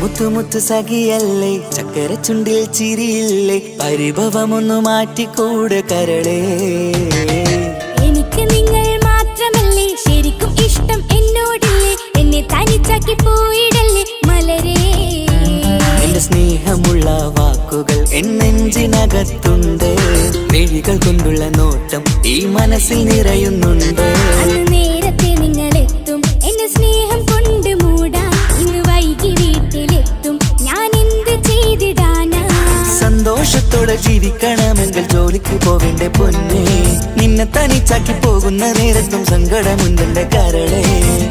മുത്തു മുത്തു സഖിയല്ലേ, ചക്കര ചുണ്ടിൽ ചിരിയില്ലേ, പരിഭവമൊന്നു മാറ്റിക്കൂടെ കരളേ. എനിക്ക് നിങ്ങൾ മാത്രമല്ലേ ശരിക്കും ഇഷ്ടം എന്നോടില്ലേ, എന്നെ തനിച്ചാക്കി പോയിടല്ലേ മലരേ. എന്റെ സ്നേഹമുള്ള വാക്കുകൾ എന്നെഞ്ചിനകത്തുണ്ട്, മിഴികൾ കൊണ്ടുള്ള നോട്ടം ഈ മനസ്സിൽ നിറയുന്നുണ്ട്. നേരത്തെ നിങ്ങളെത്തും എന്റെ സ്നേഹം കൊണ്ട് മൂടാൻ, ഇന്ന് വൈകി വീട്ടിലെത്തും ഞാൻ എന്ത് ചെയ്തിടാനാ. സന്തോഷത്തോടെ ജീവിക്കണമെങ്കിൽ ജോലിക്ക് പോവേണ്ട പൊന്നേ, നിന്നെ തനിച്ചാക്കി പോകുന്ന നേരത്തും സങ്കടമുണ്ടെന്റെ കരളേ.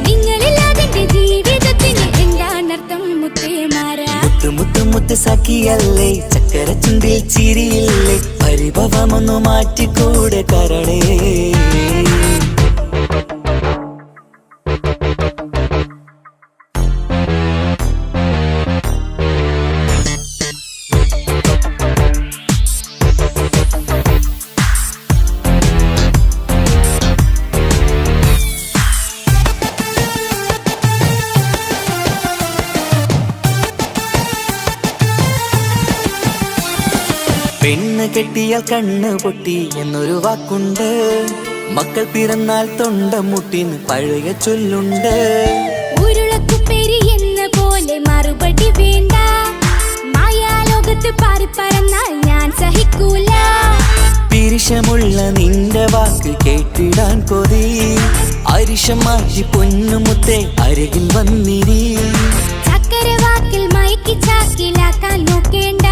നിങ്ങളില്ലാതെ ജീവിതത്തിന് എന്താണർത്ഥം മുത്തേമാരാ. മുത്തു മുത്തു മുത്ത് സഖിയല്ലേ, ചക്കര ചുണ്ടിൽ ചിരിയില്ലേ, പരിഭവമൊന്നു മാറ്റിക്കൂടെ കരളേ. പെണ്ണ് കെട്ടിയാൽ കണ്ണ് പൊട്ടി എന്നൊരു വാക്കുണ്ട്, മക്കൾ പിറന്നാൽ തൊണ്ട മുട്ടിന് പഴയ ചൊല്ലുണ്ട്. ഉരുളക്കുപ്പേരി എന്ന പോലെ മറുപടി വേണ്ട, മായാലോകത്ത് പാറിപ്പറന്നാൽ ഞാൻ സഹിക്കൂല. പിരിശമുള്ള നിന്റെ വാക്ക് കേട്ടിടാൻ കൊതി, അരിശം മാറ്റി പൊന്നുമുത്തെ അരികിൽ വന്നിരി. ചക്കരവാക്കിൽ മയക്കി ചാക്കിലാക്കാൻ നോക്കേണ്ട,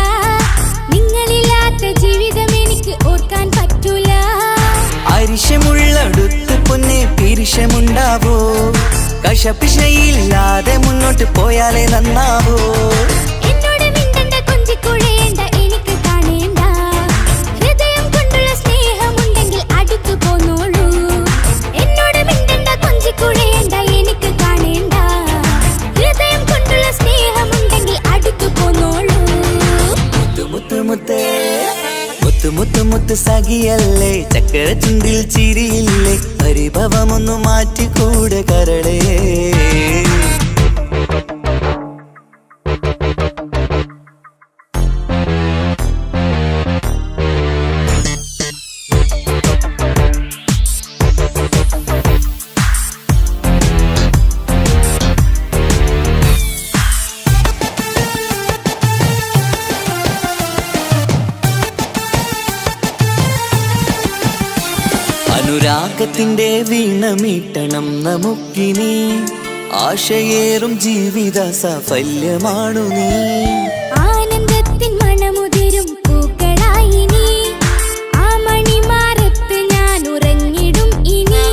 നിങ്ങളില്ലാത്ത ജീവിതം എനിക്ക് ഓർക്കാൻ പറ്റൂല. അരിശമുള്ളടുത്ത് പൊന്നെ പിരിശമുണ്ടാവോ, കശപിശയില്ലാതെ മുന്നോട്ട് പോയാലേ നന്നാവോ. എന്നോട് മിണ്ടണ്ട കൊഞ്ചിക്കുഴയേണ്ട, എനിക്ക് കാണേണ്ട, ഹൃദയം കൊണ്ടുള്ള സ്നേഹമുണ്ടെങ്കിൽ അടുത്തു പോന്നോളൂ. എന്നോട് മിണ്ടണ്ട കൊഞ്ചിക്കുഴയേണ്ട, എനിക്ക് കാണേണ്ട, ഹൃദയം കൊണ്ടുള്ള സ്നേഹമുണ്ടെങ്കിൽ അടുത്തു പോന്നോളൂ. മുത്തു മുത്തേ മുത്തു മുത്തു മുത്ത് സഖിയല്ലേ, ചക്കര ചുണ്ടിൽ ചിരിയില്ലേ, പരിഭവമൊന്നു മാറ്റിക്കൂടെ കരളേ. അനുരാഗത്തിന്റെ വീണമീട്ടണം നമുക്കിനി, ആശയേറും ജീവിത സാഫല്യമാണു നീ. ആനന്ദത്തിൻ മണമുതിരും പൂക്കളായി നീ, ആ മണിമാറത്ത് ഞാൻ ഉറങ്ങിടും ഇനി.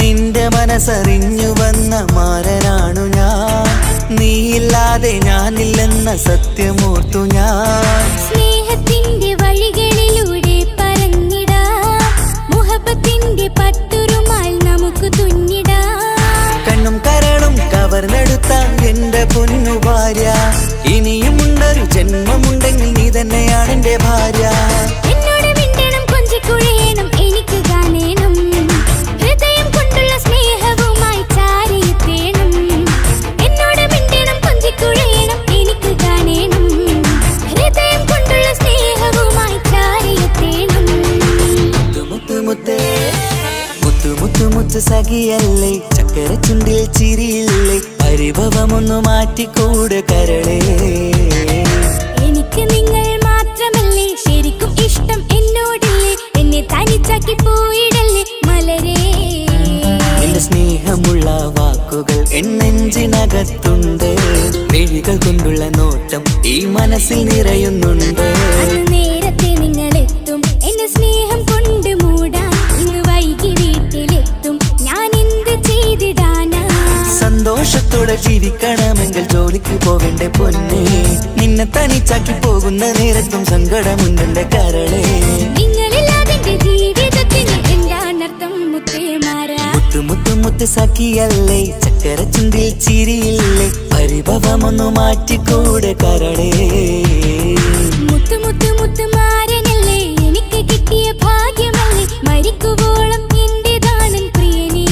നിന്റെ മനസ്സറിഞ്ഞു വന്ന മാരനാണു ഞാൻ, നീയില്ലാതെ ഞാനില്ലെന്ന സത്യമോർത്തു ഞാൻ. സ്നേഹത്തിന്റെ വഴികളിലൂടെ പറഞ്ഞിടാം, മുഹബത്തിന്റെ പട്ടുരുമാൽ നമുക്ക് തുന്നിടാം. കണ്ണും കരളും കവർന്നെടുത്ത എന്റെ പൊന്നു ഭാര്യ, ഇനിയുമുണ്ടൊരു ജന്മമുണ്ടെങ്കിൽ നീ തന്നെയാണ് എന്റെ ഭാര്യ. എന്നോട് മിണ്ടണം കൊഞ്ചിക്കുഴയണം, എനിക്ക് കാണേണം, ഹൃദയം കൊണ്ടുള്ള സ്നേഹവുമായി ചാരിയെത്തേണം. എന്നോട് മിണ്ടണം കൊഞ്ചിക്കുഴയണം, എനിക്ക് കാണേണം, ഹൃദയം കൊണ്ടുള്ള സ്നേഹവുമായി ചാരിയെത്തേണം. മുത്തു മുത്തേ മുത്തു മുത്തു മുത്ത് സഖിയല്ലേ, ചക്കര ചുണ്ടിൽ ചിരിയില്ലേ, പരിഭവമൊന്നു മാറ്റിക്കൂടെ കരളേ. എനിക്ക് നിങ്ങൾ മാത്രമല്ലേ ശരിക്കും ഇഷ്ടം എന്നോടില്ലേ, എന്നെ തനിച്ചാക്കി പോയിടല്ലേ മലരേ. എന്റെ സ്നേഹമുള്ള വാക്കുകൾ എന്നെഞ്ചിനകത്തുണ്ട്, മിഴികൾ കൊണ്ടുള്ള നോട്ടം ഈ മനസ്സിൽ നിറയുന്നുണ്ട്. നേരത്തെ നിങ്ങളെത്തും എന്റെ സ്നേഹം കൊണ്ട് മൂടാൻ, ഇന്ന് വൈകി വീട്ടിലെത്തും ഞാൻ എന്ത് ചെയ്തിടാനാ. സന്തോഷത്തോടെ ജീവിക്കണമെങ്കിൽ ജോലിക്ക് പോവേണ്ട പൊന്നേ, നിന്നെ തനിച്ചാക്കി പോകുന്ന നേരത്തും സങ്കടമുണ്ടെന്റെ കരളേ. നിങ്ങളില്ലാതെ ജീവിതത്തിന് എന്താണർത്ഥം മുത്തേമാരാ. മുത്തു മുത്തു മുത്ത് സഖിയല്ലേ, ചക്കര ചുണ്ടിൽ ചിരിയില്ലേ, പരിഭവമൊന്നു മാറ്റിക്കൂടെ കരളേ. മുത്തു മുത്തു മുത്തുമാരനല്ലേ, എനിക്ക് കിട്ടിയ ഭാഗ്യമല്ലേ, മരിക്കുവോളം എന്റേതാണൻ പ്രിയനേ.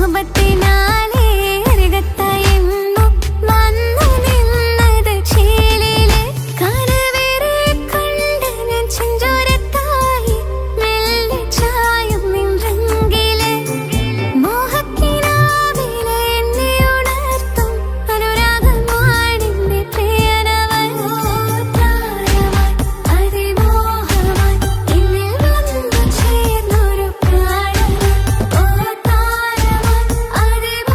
മോഹബത്തിനാലേ അരികത്തായെന്നും വന്നു നിന്നത് ചേലിലെ കനവേറെ കണ്ട് ഞാൻ ചെഞ്ചോരത്തായി മെല്ലെ ചായും നിൻറെങ്കിലെ മോഹക്കിനാവിലെ എന്നെ ഉണർത്തും അനുരാഗമാണെന്റെ പ്രിയനവൻ താരമായി അതിമോഹമായി എന്നിൽ വന്നു ചേർന്നൊരു പ്രാണൻ താരമായി അതിമോഹമായി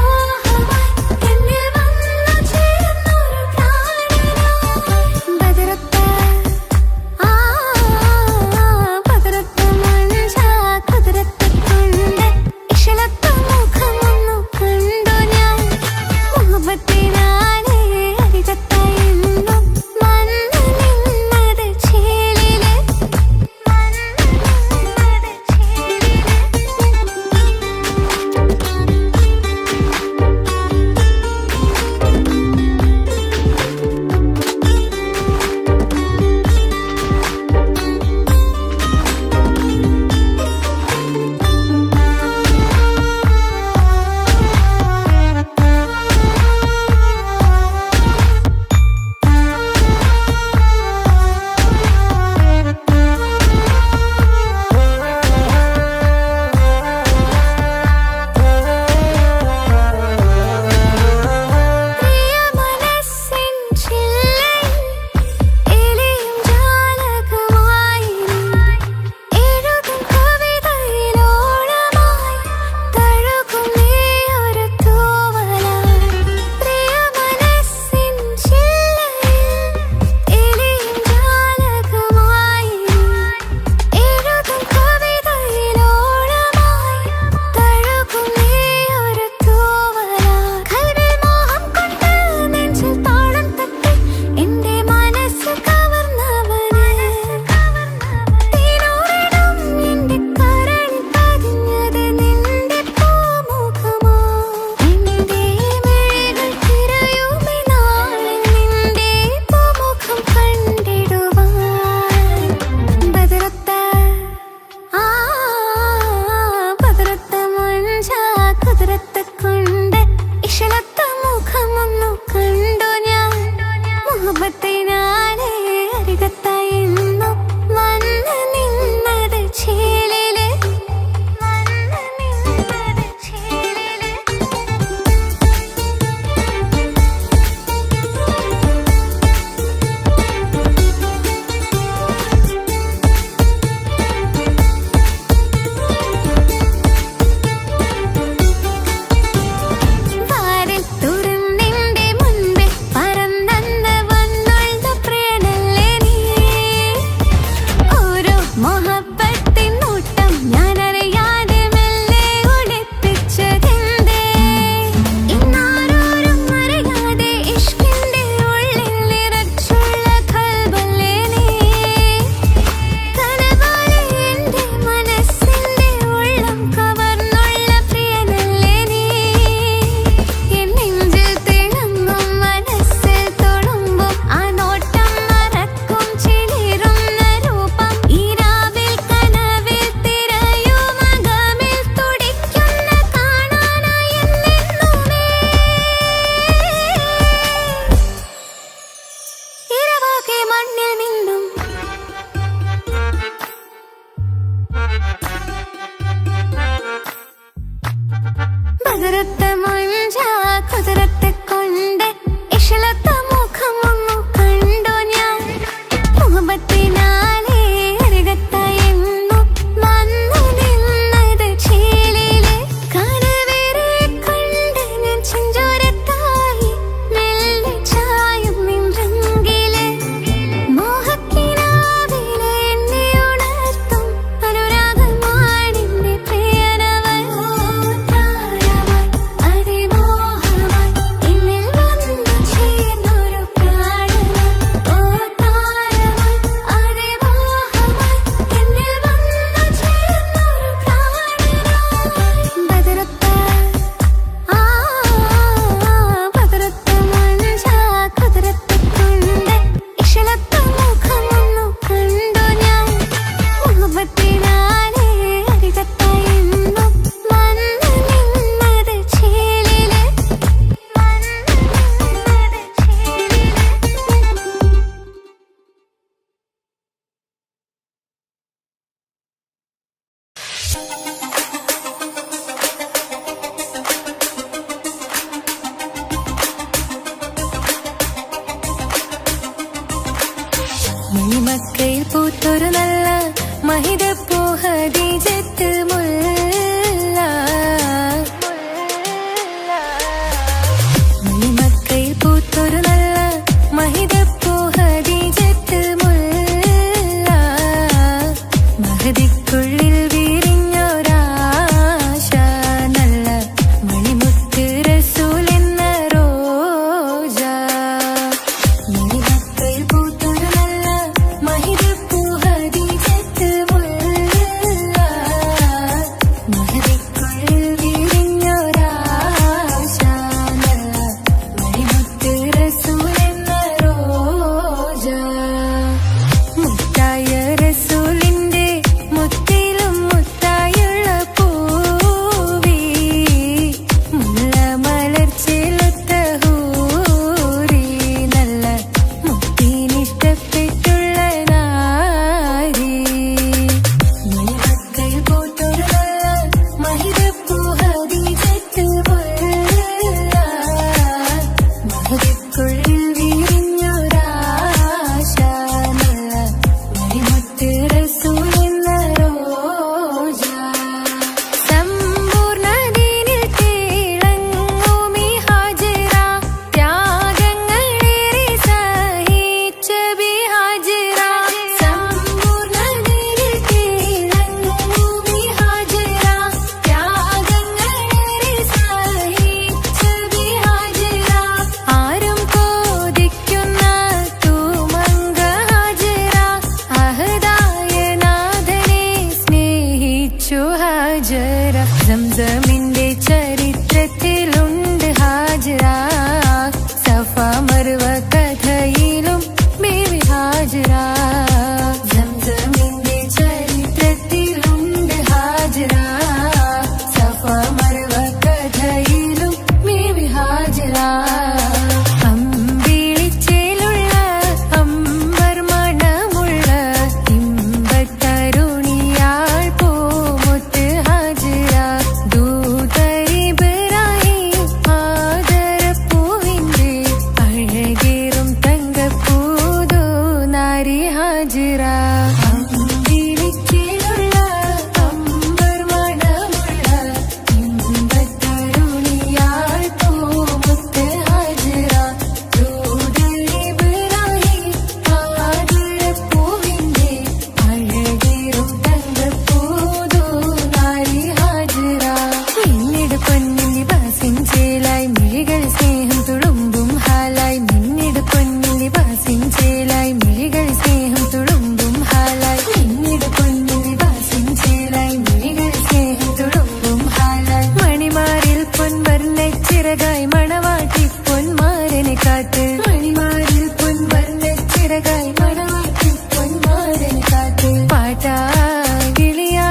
ചിറകായി മണവാട്ടി പൊന്മാരനെ കാത്ത് മണിമാരിൽ പൊൻവർണ്ണ ചിറകായി മണവാട്ടി പൊന്മാരനെ കാത്ത് പാട്ടായി വിളിയാ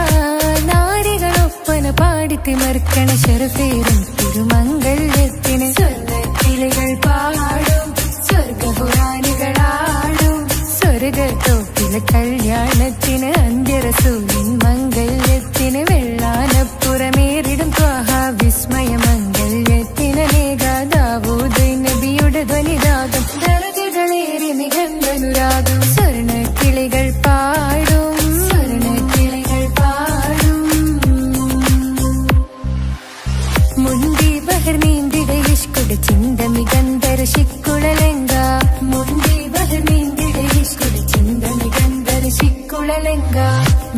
നാരികളൊപ്പന പാടിത്തിമർക്കണ ശരഫേരും തിരുമംഗല്യത്തിന് സ്വർണ്ണക്കിളികൾ പാടും സ്വർഗപുരാണികളാടും സ്വർഗത്തോപ്പിലെ കല്യാണത്തിന് അന്ത്യറസൂലിൻ മംഗല്യത്തിന് വെള്ളാനപ്പുറമേറിടും ത്വാഹ വിസ്മയ മംഗല്യത്തിന് ദാവൂദ് നബിയുടെ ധ്വനിരാഗം ദരജകളേറി നിഗന്ധനുരാഗം സ്വർണ്ണക്കിളികൾ പാടും സ്വർണ്ണക്കിളികൾ പാടും മുന്തി ബഹർ നീന്തിടെ ഇഷ്കുടെ ചിന്ത മികന്ധര ശിക്കുളലെങ്ക മുന്തി ബഹർ നീന്തിടെ ഇഷ്കുടെ ചിന്ത മികന്ധര ശിക്കുളലെങ്ക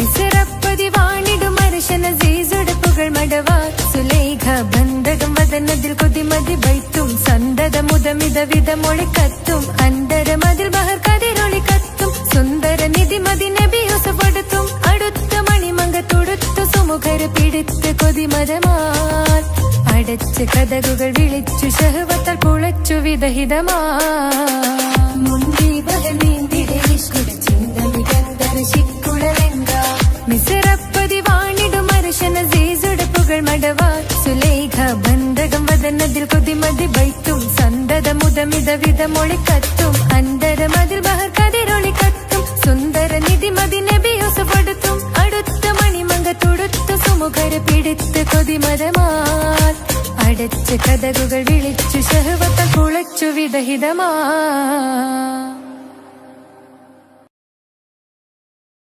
മിസറപ്പതി വാണിടും അർശന സീസുടെ പുകൾ മടവാ സുലേഖ ബന്ധകം വദനതിൽ കൊതിമതി ബൈത്തും സന്തത മുതമിത വിധമൊളി കത്തും അന്തരമതിൽ ബഹർ കതിരൊളി കത്തും സുന്ദര നിധിമതി നബി യൂസഫെടുത്തും അടുത്ത മണിമങ്ക തൊടുത്തു സുമുഖര് പിടിത്ത് കൊതിമതമാൽ അടച്ച് കഥകുകൾ വിളിച്ചു ശഹവത്താൽ കുളച്ചു വിദഹിതമാ മുന്തി ബഹർ നീന്തിടെ ഇഷ്കുടെ ചിന്ത മികന്ധര ശിക്കുളലെങ്ക മിസറപ്പതി വാണിടും അർശന സീസുടെ പുകൾ മടവാ സുലേഖ ബന്ധകം വദനതിൽ കൊതിമതി ബൈത്തും സന്തത മുതമിത വിധമൊളി കത്തും അന്തരമതിൽ ബഹർ കതിരൊളി കത്തും സുന്ദര നിധിമതി നബി യൂസഫെടുത്തും അടുത്ത മണിമങ്ക തൊടുത്തു സുമുഖര് പിടിത്ത് കൊതിമതമാൽ അടച്ച് കഥകുകൾ വിളിച്ചു ശഹവത്താൽ കുളച്ചു വിദഹിതമാ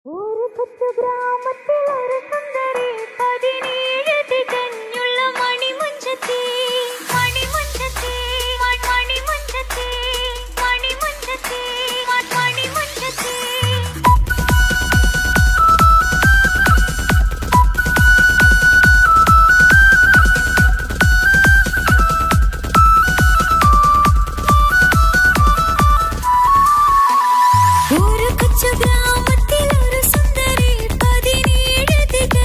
ഒരു കൊച്ചു ഗ്രാമത്തിൽ ഒരു സുന്ദരി 17 തികഞ്ഞുള്ള മണിമുഞ്ചത്തി മണിമുഞ്ചത്തി മണിമുഞ്ചത്തി മണിമുഞ്ചത്തി മണിമുഞ്ചത്തി ഒരു കൊച്ചു ഗ്രാമത്തിൽ ഒരു സുന്ദരി 17 തികഞ്ഞുള്ള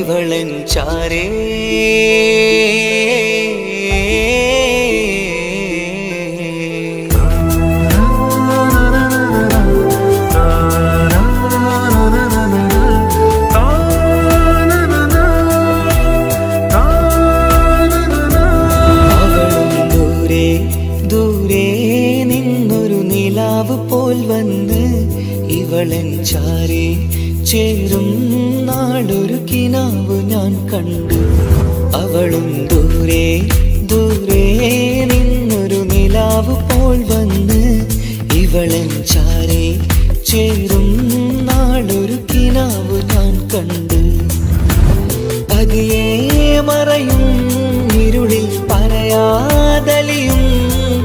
ഇവളൻ ചാരേ പോൽ വന്ന് ഇവളൻ ചാരേ ചേരും നാളൊരു കിനാവ് ഞാൻ കണ്ടു. അവളും ദൂരെ ദൂരെ നിന്നൊരു നിലാവ് പോൽ വന്ന് ഇവളൻ ചാരേ ചേരും നാളൊരു കിനാവ് ഞാൻ കണ്ടു. പതിയെ മറയും ഇരുളിൽ പറയാതലിയും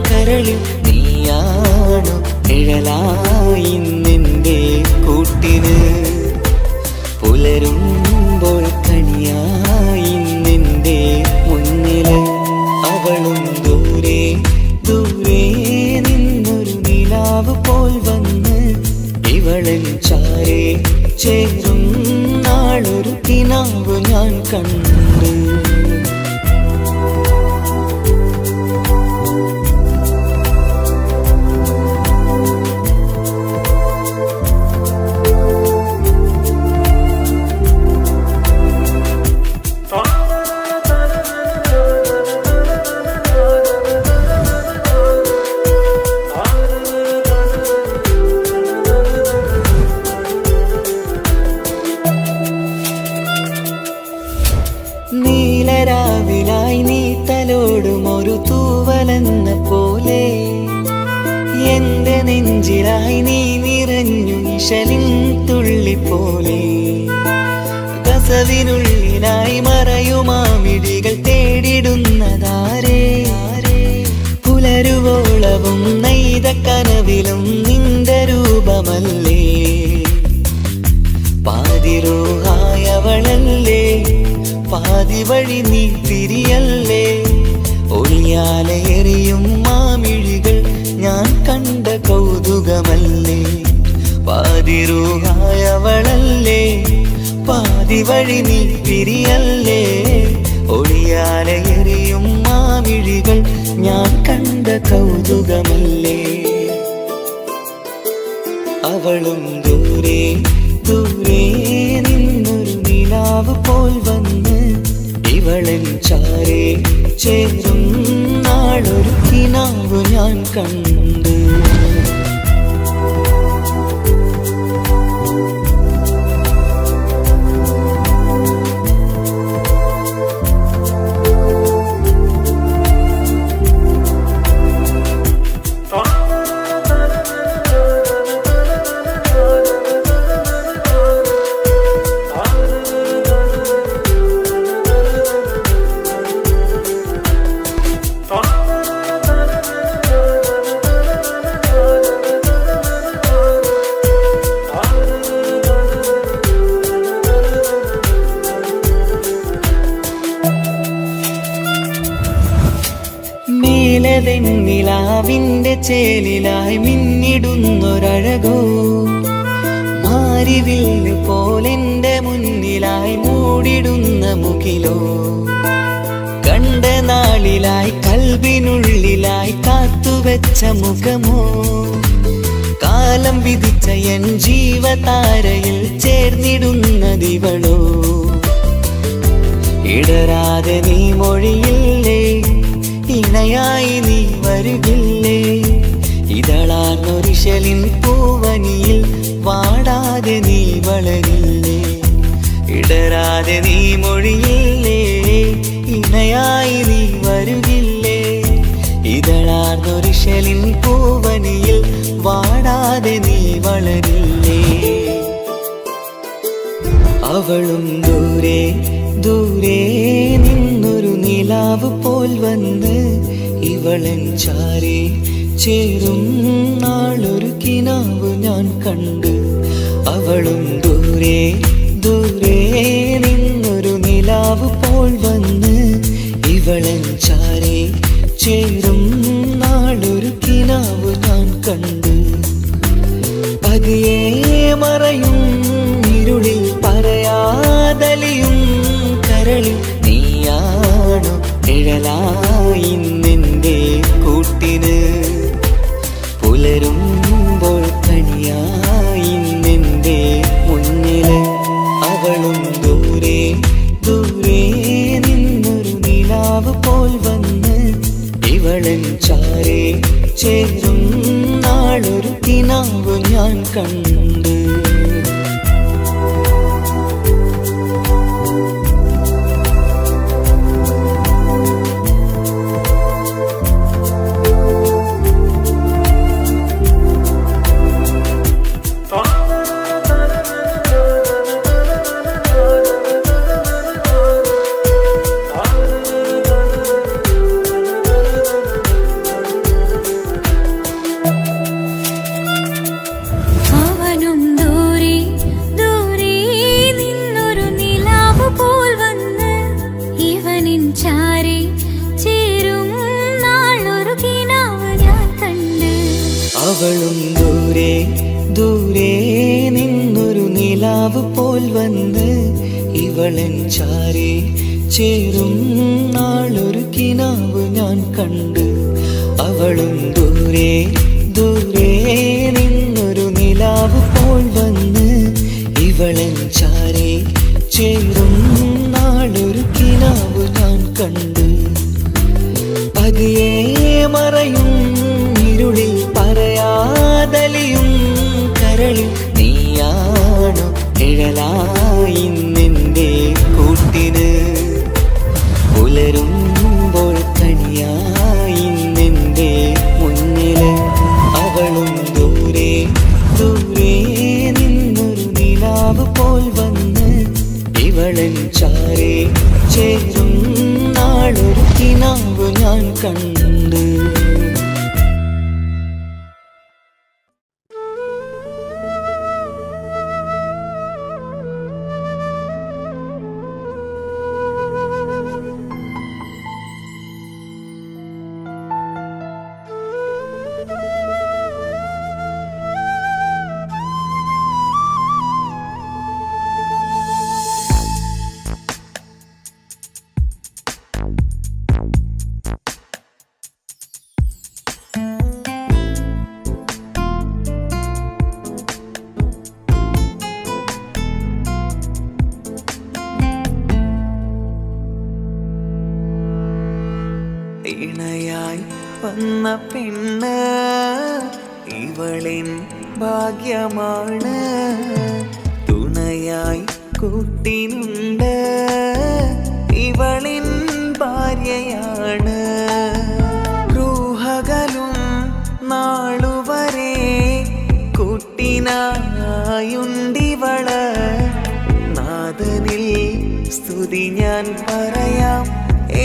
കരളിൽ നീയാണു നിഴലായി നിന്റെ കൂട്ടിന്. പുലരുമ്പോൾ കണിയായി നിന്റെ മുന്നില്. അവളും ദൂരെ ദൂരെ നിന്നൊരു നിലാവ് പോൽ വന്ന് ഇവളൻ ചാരേ ചേരും നാളൊരു കിനാവ് ഞാൻ കണ്ടു. നീലരാവിലായി നീ തലോടും ഒരു തൂവലെന്ന പോലെ എന്റെ നെഞ്ചിലായി നീ നിറഞ്ഞു നിശലിൻ തുള്ളി പോലെ. കസവിനുള്ളിലായി മറയുമാമിടികൾ തേടിടുന്നതാരേ. പുലരുവോളവും നെയ്ത കനവിലും നിന്റെ രൂപമല്ലേ. പാതിരൂഹായവളല്ലേ പാതി വഴി നീ തിരിയല്ലേ. ഒളിയാലെറിയും മാമിഴികൾ ഞാൻ കണ്ട കൗതുകമല്ലേ. പാതിരൂഹായവളല്ലേ പാതി വഴി നീ തിരിയല്ലേ. ഒളിയാലെറിയും മാമിഴികൾ ഞാൻ കണ്ട കൗതുകമല്ലേ. അവളും ദൂരെ ദൂരെ നിന്നൊരു നിലാവ് പോൽ വന്ന് ഇവളൻ ചാരേ ചേരും നാളൊരു കിനാവ് ഞാൻ കണ്ടു. നിലാവിന്റെ ചേലിലായി മിന്നിടുന്നൊരഴകോ. മാരിവില്ല് പോലെന്റെ മുന്നിലായി മൂടിടുന്ന മുകിലോ. കണ്ട നാളിലായി കൽബിനുള്ളിലായി കാത്തുവെച്ച മുഖമോ. കാലം വിധിച്ച എൻ ജീവതാരയിൽ ചേർന്നിടുന്നതിവളോ. ഇടരാതെ നീ മൊഴിയില്ലേ ഇണയായി നീ വരുകില്ലേ. ഇതളാർന്നൊരിശലിൻ പൂവനിയിൽ വാടാതെ നീ വളരില്ലേ. ഇടരാതെ നീ മൊഴിയില്ലേ ഇണയായി നീ വരുകില്ലേ. ഇതളാർന്നൊരിശലിൻ പൂവനിയിൽ വാടാതെ നീ വളരില്ലേ. അവളും ദൂരെ ദൂരെ നിന്നൊരു നിലാവ് പോൽ വന്ന് ഇവളൻ ചാരേ ചേരും നാളൊരു കിനാവ് ഞാൻ കണ്ടു. അവളും ദൂരെ ദൂരെ നിന്നൊരു നിലാവ് പോൽ വന്ന് ഇവളൻ ചാരേ ചേരും നാളൊരു കിനാവ് ഞാൻ കണ്ടു. പതിയെ മറയും ഇരുളിൽ പറയാതലിയും ചാരേ ചേരും നാളൊരു കിനാവ് ഞാൻ കണ്ട്. അവളും ദൂരെ ദൂരെ നിന്നൊരു നിലാവ് പോൽ വന്ന് ഇവളെൻ ചാരേ ചേരും നാളൊരു കിനാവ് ഞാൻ കണ്ട്. അവളും ദൂരെ ദൂരെ നിന്നൊരു നിലാവ് പോൽ വന്ന് ഇവളെൻ ചാരേ ചേരും നാളൊരു കിനാവ് ഞാൻ കണ്ട്. പതിയെ മറയും ഇരുളിൽ പറയാതലിയും കരളിൽ നീയാണു നിഴലായി നിന്റെ കൂട്ടിന്. പുലരുമ്പോൾ കണിയായി നിന്റെ മുന്നില്. അവളും ദൂരെ ദൂരെ നിന്നൊരു നിലാവ് പോൽ വന്ന് ഇവളെൻ ചാരേ ചേരും നാളൊരു കിനാവ് ഞാൻ കണ്ട്. ഇണയായി വന്ന പെണ്ണ് ഇവളിൻ ഭാഗ്യമാണ്. തുണയായി കൂട്ടിനുണ്ട് ഇവളിൻ ഭാര്യയാണ്. റൂഹകലും നാളുവരെ കൂട്ടിനായുണ്ടിവള്. നാദനിൽ സ്തുതി ഞാൻ പറയാം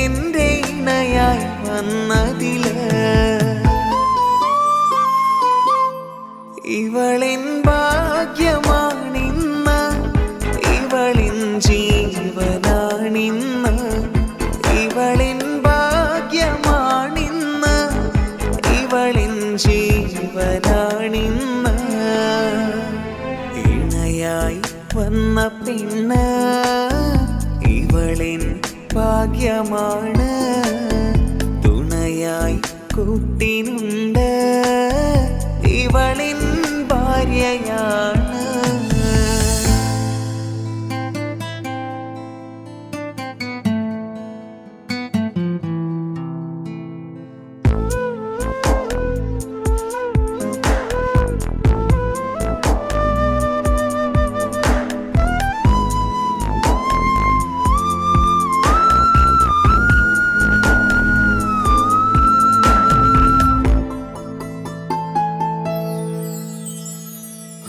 എന്റെ ഇണയായി വന്നതില്. ഇവളിൻ ഭാഗ്യമാണിന്ന് ഇവളിൻ ജീവനാണിന്ന്. ഇവളിൻ ഭാഗ്യമാണിന്ന് ഇവളിൻ ജീവനാണിന്ന്. ഇണയായി വന്ന പെണ്ണ് ഇവളിൻ ഭാഗ്യമാണ്. തുണയായി കൂട്ടിനുണ്ട് ഇവളിൻ ഭാര്യയാണ്.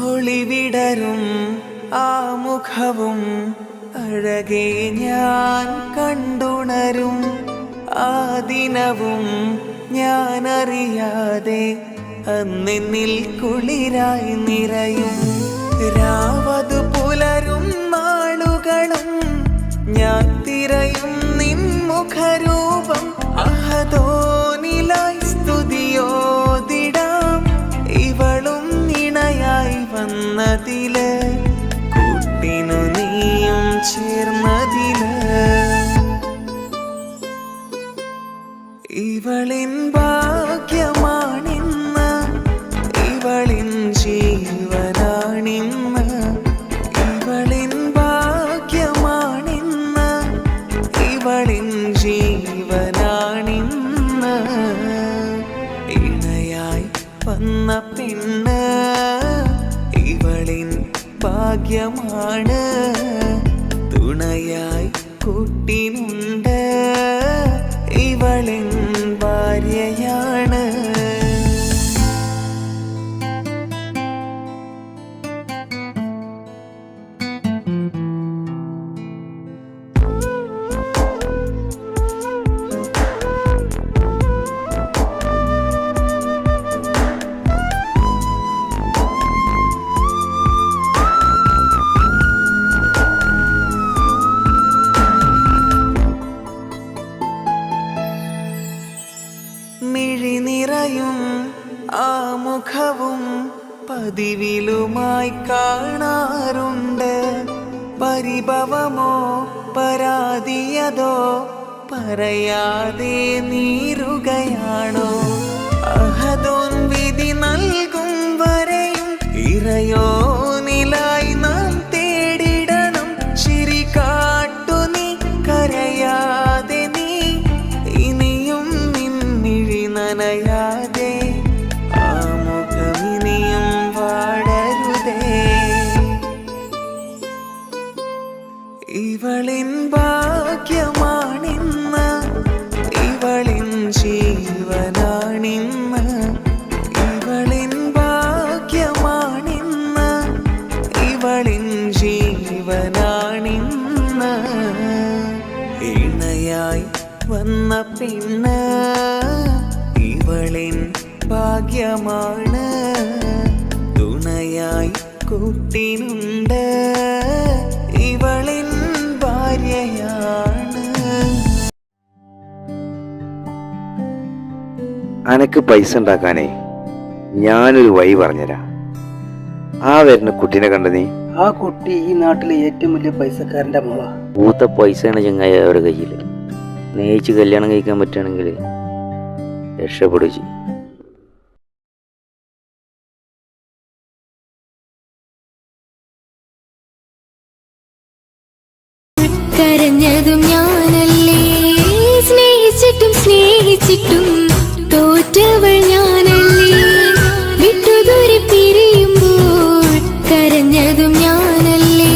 ഒളിവിടരും ആ മുഖവും അഴകെ ഞാൻ കണ്ടുണരും. ആ ദിനവും ഞാനറിയാതെ അന്നെന്നിൽ കുളിരായി നിറയും. രാവതു പുലരും നാളുകളും ഞാൻ തിരയും നിൻ മുഖരൂപം. അഹദോനിലായി സ്തുതിയോതിടാം ഇവളും ഇണയായി വന്നതില്. കൂട്ടിനു നീയും ചേർന്നതില്. ഇവളിൻ ഭാഗ്യമാണിന്ന് ഇവളിൻ ജീവനാണിന്ന്. ഇവളിൻ ഭാഗ്യമാണിന്ന് ഇവളിൻ ജീവനാണിന്ന്. ഇവളിൻ ഭാഗ്യമാണ്, തുണയായി കൂട്ടിനുണ്ട്, ഇവളിൻ ഭാര്യയാണ്. മിഴിനിറയും ആ മുഖവും പതിവിലുമായി കാണാറുണ്ട്. പരിഭവമോ പരാതിയതോ പറയാതെ നീറുകയാണോ? അഹദോൻ വിധി നൽകും വരെയും ഇറയോനിലായി നാം തേടിടണം. ചിരി കാട്ടു നീ, കരയാതെ നീ, ഇനിയും നിൻമിഴി നനയാതെ, ആ മുഖമിനിയും വാടരുതേ. ഇവളിൻ ഭാഗ്യമാണിന്ന്, ഇവളിൻ ജീവനാണിന്ന്, ഇവളിൻ ഭാഗ്യമാണിന്ന്, ഇവളിൻ ജീവനാണിന്ന്. ഇണയായി വന്ന പെണ്ണ് ഇവളിൻ ഭാഗ്യമാണ്, തുണയായി കൂട്ടിനുണ്ട്, ഇവളിൻ ഭാര്യയാണ്. അനക്ക് പൈസ ഉണ്ടാക്കാനേ ഞാനൊരു വഴി പറഞ്ഞുതരാം. ആ വരുന്ന കുട്ടീനെ കണ്ട നീ? ആ കുട്ടി ഈ നാട്ടിലെ ഏറ്റവും വലിയ പൈസക്കാരന്റെ മോളാ. പൂത്ത പൈസയാണ് ചങ്ങായി അവരുടെ കയ്യിൽ. സ്നേഹിച്ച് കല്യാണം കഴിക്കാൻ പറ്റുകയാണെങ്കിൽ രക്ഷപ്പെടുക ചെയ്യും. കരഞ്ഞതും ഞാനല്ലേ, സ്നേഹിച്ചിട്ടും സ്നേഹിച്ചിട്ടും തോറ്റവൾ ഞാനല്ലേ, വിട്ടുദൂരെ പിരിയുമ്പോൾ കരഞ്ഞതും ഞാനല്ലേ.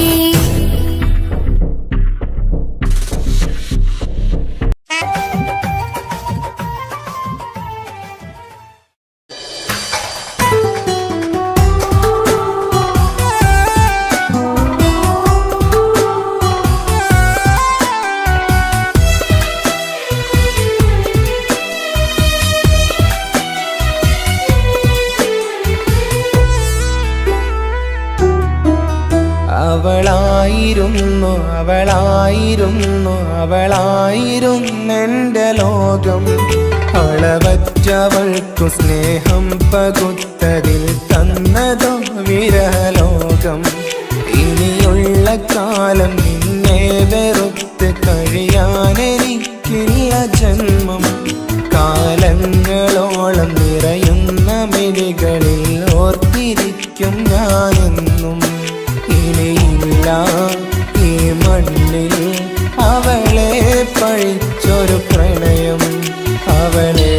അവളായിരുന്നു അവളായിരുന്നു അവളായിരുന്നെൻ്റെ ലോകം. അളവറ്റവൾക്കു സ്നേഹം പകുത്തതിൽ തന്നതോ വിരലോകം. ഇനിയുള്ള കാലം നിന്നെ വെറുത്ത് കഴിയാനെനിക്കില്ല ജന്മം. കാലങ്ങളോളം നിറയുന്ന മിഴികളിൽ ഓർത്തിരിക്കും ഞാനെന്നും. ഇനിയില്ല ഈ മണ്ണിൽ അവളെ പഴിച്ചൊരു പ്രണയം, അവളെ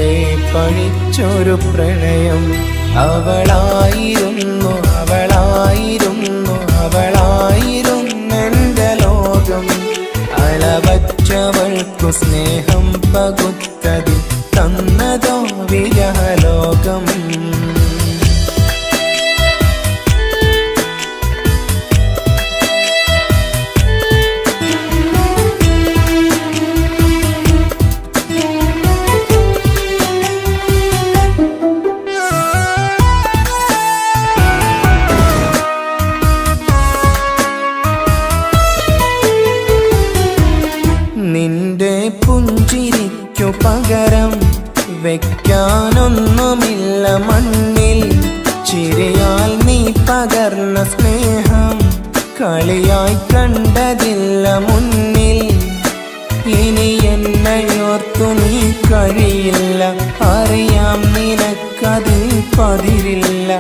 പഴിച്ചൊരു പ്രണയം. അവളായിരുന്നു അവളായിരുന്നു അവളായിരുന്നെൻ്റെ ലോകം. അളവറ്റവൾക്കു സ്നേഹം പകുത്തതിൽ തന്നതോ വിരലോകം. നിന്റെ പുഞ്ചിരിക്കു പകരം വെക്കാനൊന്നുമില്ല മണ്ണിൽ. ചിരിയാൽ നീ പകർന്ന സ്നേഹം കളിയായി കണ്ടതില്ല മുന്നിൽ. ഇനി എന്നയോർത്തു നീ കഴിയില്ല, അറിയാം നിനക്കതിൽ പതിരില്ല.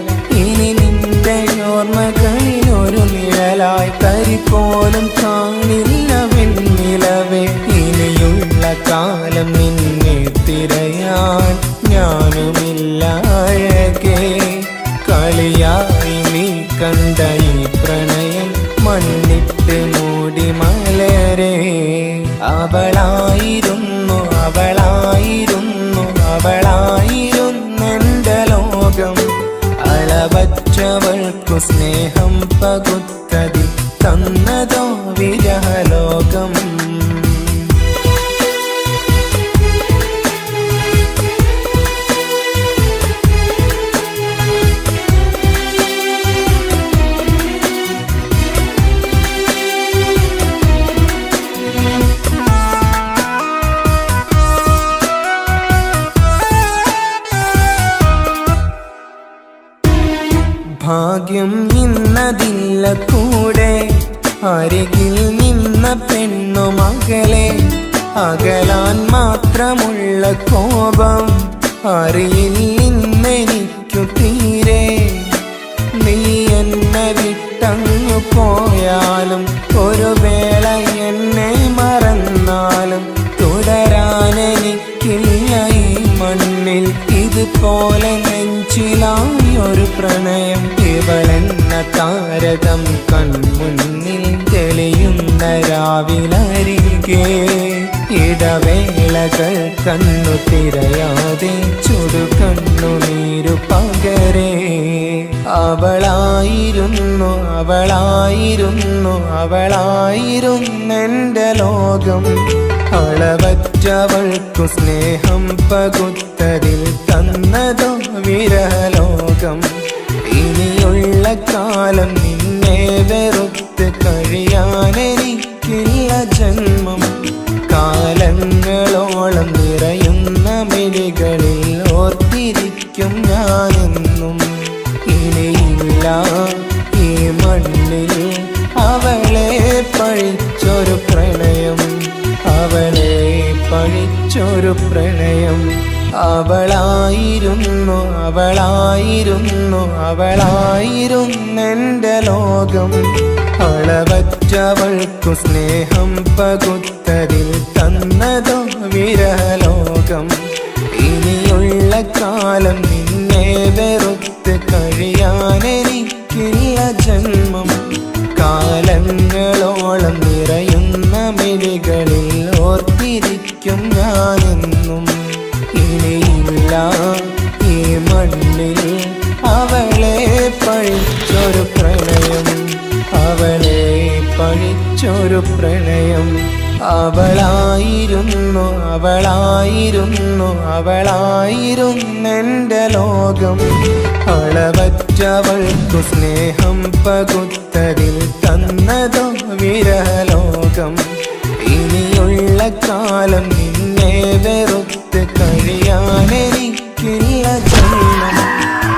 ഇനി നിന്റെ ഓർമ്മകളിൽ ഒരു നിഴലായി തരി പോലും കാണില്ല വെണ്ണിലവേ. ഇനിയുള്ള കാലം നിന്നെ തിരയാൻ ഞാനുമില്ല അഴകേ. കളി കളിയായി നീ കണ്ട ഈ പ്രണയം മണ്ണിട്ട് മൂടി മലരെ. അവളായിരുന്നു അവളായിരുന്നു അവളായിരുന്നെന്റെ ലോകം. അളവറ്റവൾക്കു സ്നേഹം പകുത്തതിൽ തന്നതോ വിരഹലോകം. ഭാഗ്യം ഇന്നതില്ല കൂടെ, അരികിൽ നിന്ന പെണ്ണു മകളെ. അകലാൻ മാത്രമുള്ള കോപം അറിയില്ലെനിക്കു തീരെ. നീ എന്നെ വിട്ടങ്ങു പോയാലും ഒരു വേള എന്നെ മറന്നാലും തുടരാനെനിക്കില്ല ഈ മണ്ണിൽ ഇതുപോലെ നെഞ്ചിലായൊരു പ്രണയം. ഇവളെന്ന താരകം കൺമുന്നിൽ തെളിയുന്ന രാവിലരികെ. ഇടവേളകൾ കണ്ണു തിരയാതെ ചുടുകണ്ണുനീരു പകരെ. അവളായിരുന്നു അവളായിരുന്നു അവളായിരുന്നെന്റെ ലോകം. അളവറ്റവൾക്കു സ്നേഹം പകുത്തതിൽ തന്നതോ വിരഹലോകം. ഇനിയുള്ള കാലം നിന്നെ വെറുത്ത് കഴിയാനെനിക്കില്ല ജന്മം. കാലങ്ങളോളം നിറയുന്ന മിഴികളിൽ ഓർത്തിരിക്കും ഞാനെന്നും. ഇനിയില്ല ഈ മണ്ണിൽ അവളെ പഴിച്ചൊരു പ്രണയം, അവളെ പഴിച്ചൊരു പ്രണയം. അവളായിരുന്നു അവളായിരുന്നു അവളായിരുന്നെന്റെ ലോകം. അളവറ്റവൾക്കു സ്നേഹം പകുത്തതിൽ തന്നതോ വിരഹലോകം. ഇനിയുള്ള കാലം നിന്നെ വെറുത്ത് കഴിയാനെനിക്കില്ല ജന്മം. കാലങ്ങളോളം നിറയുന്ന മിഴികളിൽ ഓർത്തിരിക്കും ഞാനെന്നും. ഇനിയില്ല ഈ മണ്ണിൽ അവളെ പഴിച്ചൊരു പ്രണയം, അവളെ പഴിച്ചൊരു പ്രണയം. അവളായിരുന്നു അവളായിരുന്നു അവളായിരുന്നെന്റെ ലോകം. അളവറ്റവൾക്കു സ്നേഹം പകുത്തതിൽ തന്നതോ വിരഹലോകം. ഇനിയുള്ള കാലം നിന്നെ വെറുത്ത് കഴിയാനെനിക്കില്ല ജന്മം.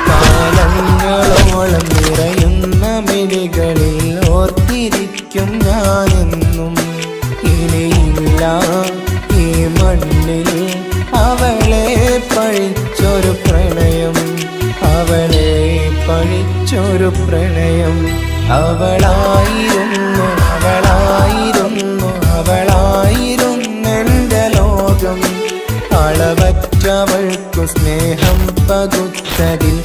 കാലങ്ങളോളം നിറയുന്ന മിഴികളിൽ ഓർത്തിരിക്കും ഞാനെന്നും. ഇനിയില്ല ഈ മണ്ണിൽ അവളെ പഴിച്ചൊരു പ്രണയം, അവളെ പഴിച്ചൊരു പ്രണയം. അവളായിരുന്നു അവളായിരുന്നു അവളായിരുന്നെന്റെ ലോകം. അളവറ്റവൾക്കു സ്നേഹം പകുത്തതിൽ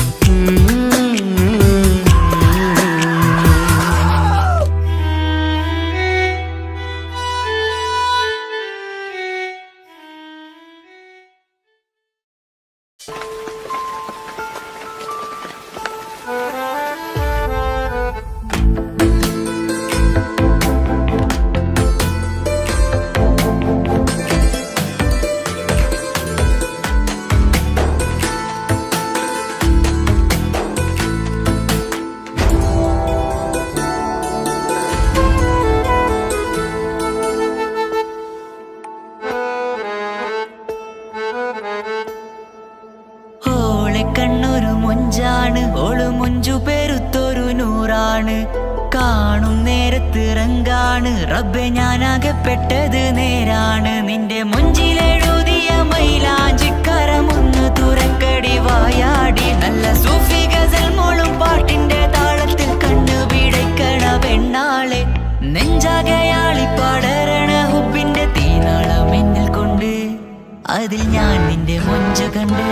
കണ്ണൊരു മൊഞ്ചാണ്, ഓള് മൊഞ്ചു പെരുത്തൊരു നൂറാണ്. കാണും നേരത്ത് റങ്കാണ്, റബ്ബെ ഞാനാകപ്പെട്ടത് നേരാണ്. നിന്റെ മൊഞ്ചിലെഴുതിയ മൈലാഞ്ചിക്കരമൊന്ന് തുറക്കടി വായാടി. നല്ല സൂഫി ഗസൽ മോളും പാട്ടിന്റെ താളത്തിൽ കണ്ണു പിടയ്ക്കണ പെണ്ണാളെ. നെഞ്ചാകയാളി പടരണ ഹുബിന്റെ തീനാളം എന്നിൽ കൊണ്ട്, അതിൽ ഞാൻ നിന്റെ മൊഞ്ചു കണ്ട്.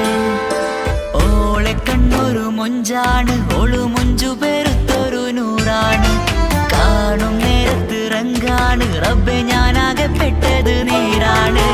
ഓളെ കണ്ണൊരു മൊഞ്ചാണ് ഓളു മൊഞ്ചു പെരുത്തൊരു നൂറാണ് കാണും നേരത്ത് റങ്കാണ് റബ്ബെ ഞാനാകപ്പെട്ടത് നേരാണ്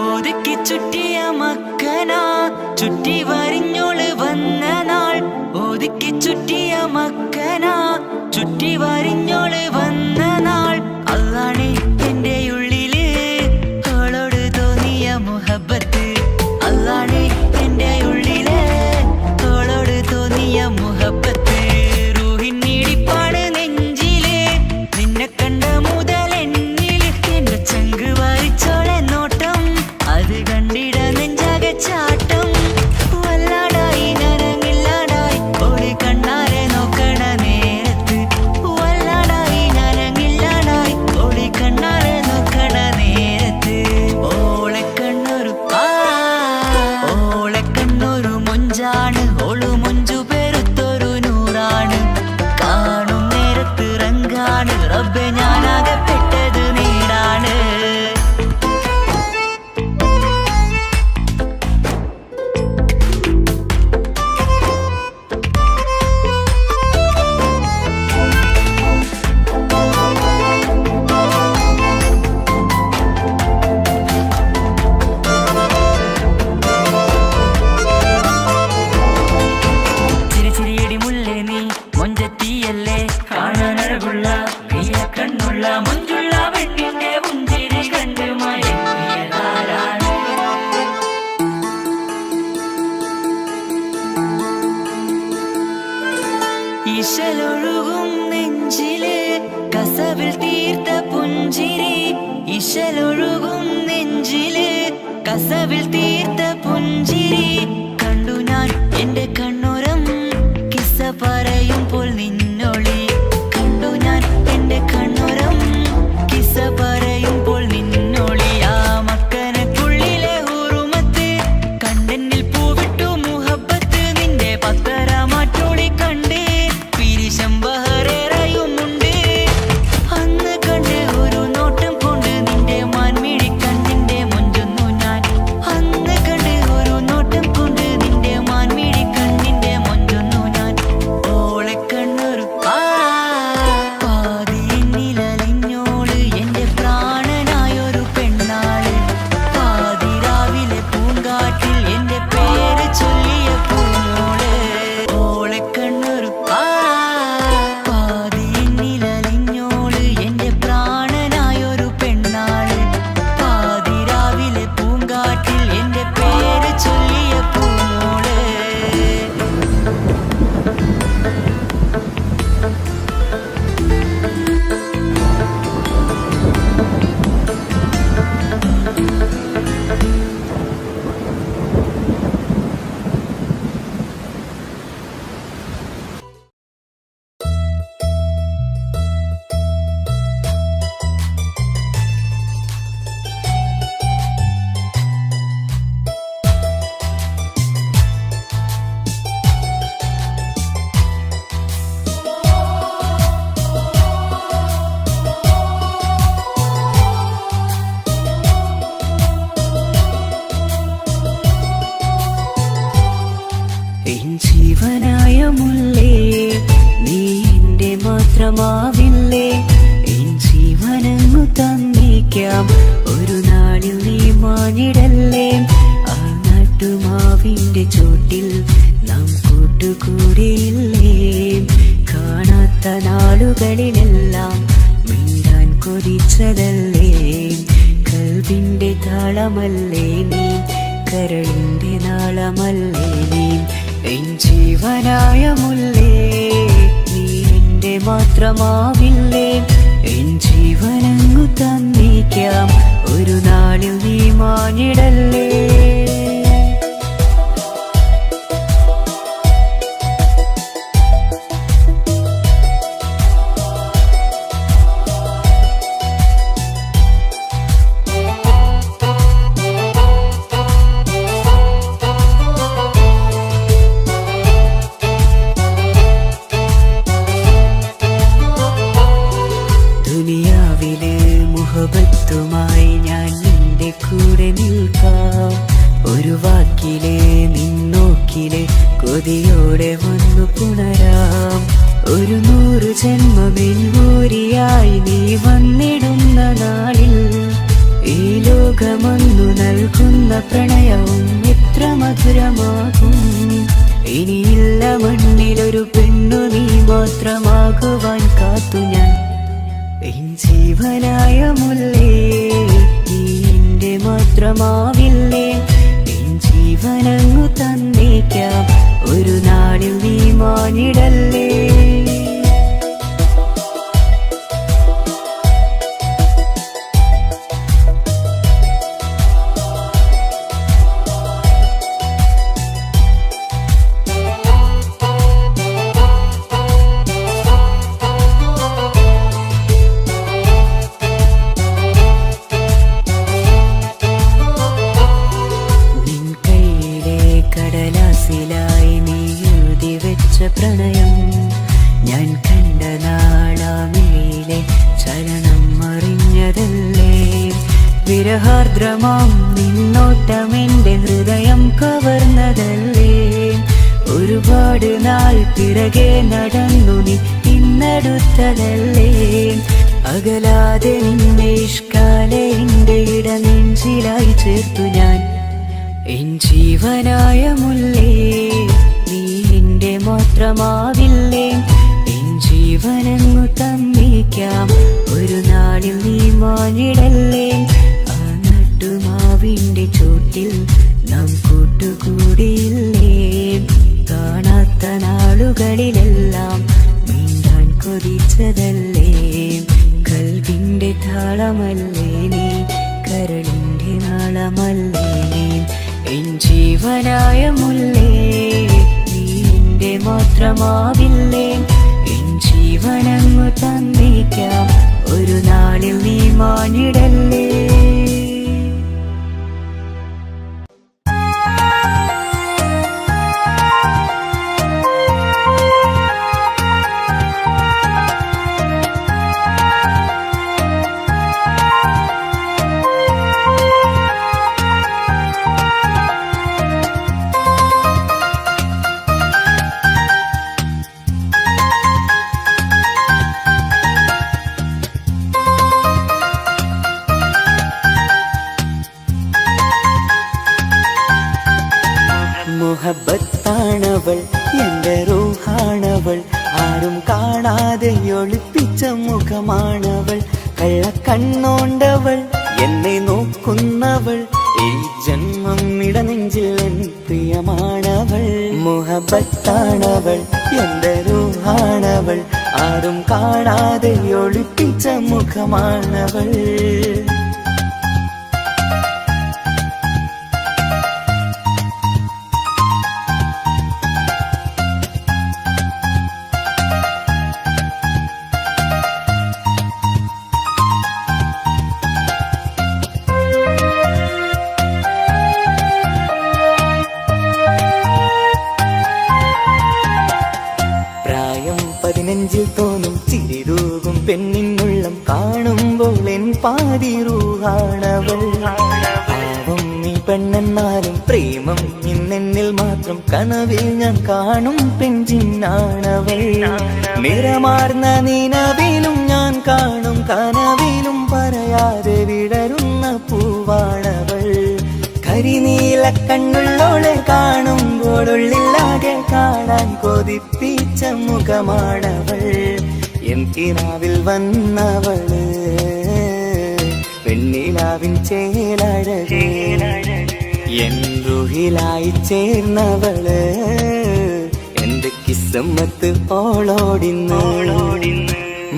ഒതുക്കി ചുറ്റിയ മക്കന ചുറ്റി വരിഞ്ഞോള് വന്ന നാൾ ഒതുക്കി ചുറ്റിയ മക്കന ചുറ്റി വരിഞ്ഞോള് വന്ന നാൾ അതാണ് എന്റെ ഉള്ളില് അവളോട് തോന്നിയ മുഹബത്ത് അതാണ് എന്റെ ഉള്ളില് അവളോട് തോന്നിയ മുഹബത്ത് റൂഹിൻ നീടിപ്പാണ് നെഞ്ചില് നിന്നെ കണ്ട മുതൽ എന്നില് എന്റെ ചങ്ക് വായിച്ചോളെ നോട്ടം അത് കണ്ടിട നെഞ്ചാകെ ചാട്ടം വല്ലാടായി നനങ്ങില്ലാടായി ഓടി കണ്ണാരെ നോക്കണ നേരത്ത് വല്ലാടായി നനങ്ങില്ലാടായി ഓടി കണ്ണാരെ നോക്കണ നേരത്ത് ഓളെ കണ്ണൊരു മൊഞ്ചാണ് ഓളു മൊഞ്ചു പെരുത്തൊരു നൂറാണ് കാണും നേരത്ത് റങ്കാണ് റബ്ബെ ഞാനാകപ്പെട്ടത് നേരാണ് ചിരിച്ചിരിയടി മുല്ലേ നീ മൊഞ്ചത്തിയല്ലേ കാണാനഴകുള്ള നീല കണ്ണുള്ള മൊഞ്ചുള്ള പെണ്ണിന്റെ പുഞ്ചിരി കണ്ട് മയങ്ങിയതാരാണ് ഇശലൊഴുകും നെഞ്ചില് കസവിൽ തീർത്ത പുഞ്ചിരി ഇശലൊഴുകും നെഞ്ചില് കസവിൽ തീർത്ത പുഞ്ചിരി കണ്ടു ഞാൻ എന്റെ കണ്ണുരം കിസ്സ പറയുമ്പോൾ നിന്നൊളി കണ്ടു ഞാൻ എന്റെ കണ്ണുരം കിസ്സ പറയുമ്പോൾ നിന്നൊളി ആ മക്കനക്കുള്ളിലെ ഹുറുമത്ത് കണ്ടെന്നിൽ പൂവിട്ടു മുഹബത്ത് നിന്റെ പത്തര മാറ്റോളി കണ്ട് പിരിശം ബഹറേറയുമുണ്ട് അന്ന് കണ്ട് ഒരു നോട്ടം കൊണ്ട് നിന്റെ മാൻമിഴി കണ്ണിന്റെ മൊഞ്ചൊന്നു ഞാൻ അന്ന് കണ്ട് ഒരു നോട്ടം കൊണ്ട് നിന്റെ മാൻമിഴി കണ്ണിന്റെ മൊഞ്ചൊന്നു ഞാൻ ഓളെ കണ്ണൊരു പാതിന്നിലലിഞ്ഞോള് എന്റെ പ്രാണനായൊരു പെണ്ണാള് പാതിരാവിലെ പൂങ്കാറ്റിൽ എന്റെ പേര് ചൊല്ലിയ പൂമോള് ഓളെ കണ്ണൊരു പാതിന്നിലലിഞ്ഞോള് എന്റെ പ്രാണനായൊരു പെണ്ണാള് പാതിരാവിലെ പൂങ്കാറ്റിൽ എന്റെ പേര് ചൊല്ലിയ പൂമോള് എൻ ജീവനായ മുല്ലേ നീ എന്റെ മാത്രമാവില്ലേ എൻ ജീവനങ്ങു തന്നേക്കാം ഒരു നാളിൽ നീ മാഞ്ഞിടല്ലേ ആ നാട്ടുമാവിന്റെ ചോട്ടിൽ നാം കൂട്ടുകൂടിയില്ലേ കാണാത്ത നാളുകളിലെല്ലാം മിണ്ടാൻ കൊതിച്ചതല്ലേ കൽവിന്റെ താളമല്ലേ നീ കരളിന്റെ നാളമല്ലേ നീ എൻ ജീവനായ മുല്ലേ നീ എന്റെ മാത്രമാവില്ലേ എൻ ജീവ ജീവനങ്ങു തന്നേക്കാം ഒരു നാളിൽ നീ മാഞ്ഞിടല്ലേ. ദുനിയാവിലെ മുഹബത്തുമായി ഞാൻ നിന്റെ കൂടെ നിൽക്കാം. ഒരു വാക്കിലെ നിന്നോക്കിലെ കൊതിയോടെ വന്നു പുണരാം. ഒരു 100 ജന്മമെൻകൂരിയായി നീ വന്നിടുന്ന നാളിൽ ഈ ലോകമൊന്നു നൽകുന്ന പ്രണയവും എത്ര മധുരമാകും. ഇനിയില്ല മണ്ണിലൊരു പെണ്ണു നീ മാത്രമാകുവാൻ കാത്തു ഞാൻ. എൻ ജീവനായ മുല്ലേ നീ എന്റെ മാത്രമാവില്ലേ. എൻ ജീവനങ്ങു തന്നേക്കാം ഒരു നാളിൽ നീ മാഞ്ഞിടല്ലേ. കടലാസിലായി നീ എഴുതി വെച്ച പ്രണയം ഞാൻ കണ്ട നാളാമിഴിയിലെ ചലനം അറിഞ്ഞതല്ലേ. വിരഹാർദ്രമാം നിന്നോട്ടം എന്റെ ഹൃദയം കവർന്നതല്ലേ. ഒരുപാട് നാൾ പിറകെ നടന്നു നീ ഇന്നടുത്തതല്ലേ. അകലാതെ നിന്നെ ഇഷ്കാലെ എന്റെ ഇടനെഞ്ചിലായി ചേർത്തു ഞാൻ. എൻ ജീവനായ മുല്ലേ നീ എന്റെ മാത്രമാവില്ലേ. എൻ ജീവനങ്ങു തന്നേക്കാം ഒരു നാളിൽ നീ മാഞ്ഞിടല്ലേ. ആ നട്ടുമാവിന്റെ ചോട്ടിൽ നാം കൂട്ടുകൂടിയില്ലേ. കാണാത്ത നാളുകളിലെല്ലാം നീന്താൻ കൊതിച്ചതല്ലേ. കൽവിന്റെ താളമല്ലേ നീ, കരളിന്റെ നാളമല്ലേ നീ. എൻ ജീവനായ മുല്ലേ നീ എന്റെ മാത്രമാവില്ലേ. എൻ ജീവനങ്ങു തന്നേക്കാം ഒരു നാളിൽ നീ മാഞ്ഞിടല്ലേ. മുഹബത്താണവൾ എന്റെ റൂഹാണവൾ. ആരും കാണാതെ ഒളിപ്പിച്ച മുഖമാണവൾ. കള്ളക്കണ്ണോണ്ടവൾ എന്നെ നോക്കുന്നവൾ. ഈ ജന്മം ഇടനെഞ്ചിൽ എൻ പ്രിയമാണവൾ. മുഹബത്താണവൾ എന്റെ റൂഹാണവൾ. ആരും കാണാതെ ഒളിപ്പിച്ച മുഖമാണവൾ. നെഞ്ചിൽ തോന്നും ചിരിതൂകും പെണ്ണിനുള്ളം കാണുമ്പോൾ എൻ പാതി റൂഹാണവൾ. പാവം നീ പെണ്ണെന്നാലും പ്രേമം ഇന്നെന്നിൽ മാത്രം. കനവിൽ ഞാൻ കാണും പെഞ്ചിന്നാണവൾ. നിറമാർന്ന നിലവിലും ഞാൻ കാണും കനവിലും പറയാതെ വിടരുന്ന പൂവാണവൾ. കരിനീല കണ്ണുള്ളോളെ കാണുമ്പോഴുള്ളിലാകെ കാണാൻ കൊതിപ്പിച്ച മുഖമാണവൾ. എൻ കിനാവിൽ വന്നവള് പെണ്ണിലാവിൻ ചേലഴകേ. എൻ റുഹിലായി ചേർന്നവള് എന്റെ കിസ്മത്ത് ഓളോടിന്ന്.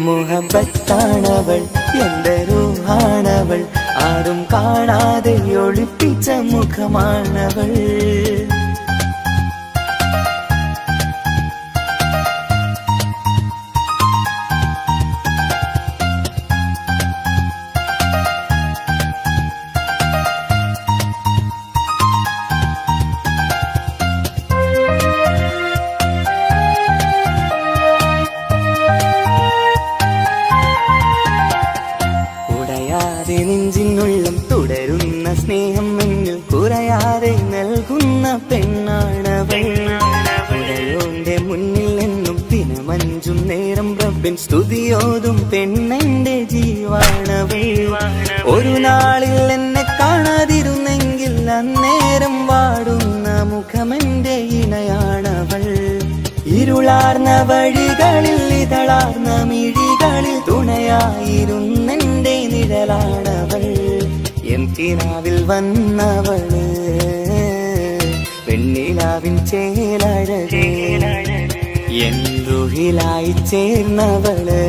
മുഹബത്താണവൾ എന്റെ റൂഹാണവൾ ആരും കാണാതെ ഒളിപ്പിച്ച മുഖമാണവൾ നെഞ്ചിനുള്ളം തുടരുന്ന സ്നേഹം എന്നിൽ കുറയാതെ നൽകുന്ന പെണ്ണാണവൾ ഉടയോന്റെ മുന്നിൽ നിന്നും ദിനമഞ്ചും നേരം റബ്ബിൻ സ്തുതിയോതും പെണ്ണെന്റെ ജീവാണവൾ ഒരു നാളിൽ എന്നെ കാണാതിരുന്നെങ്കിൽ അന്നേരം വാടുന്ന മുഖമെന്റെ ഇണയാണവൾ ഇരുളാർന്ന വഴികളിൽ ഇതളാർന്ന മിഴികളിൽ തുണയായിരുന്നെന്റെ നിഴലാണവൾ എൻ കിനാവിൽ വന്നവള് വെണ്ണിലാവിൻ ചേലഴകേ എൻ റുഹിലായി ചേർന്നവള്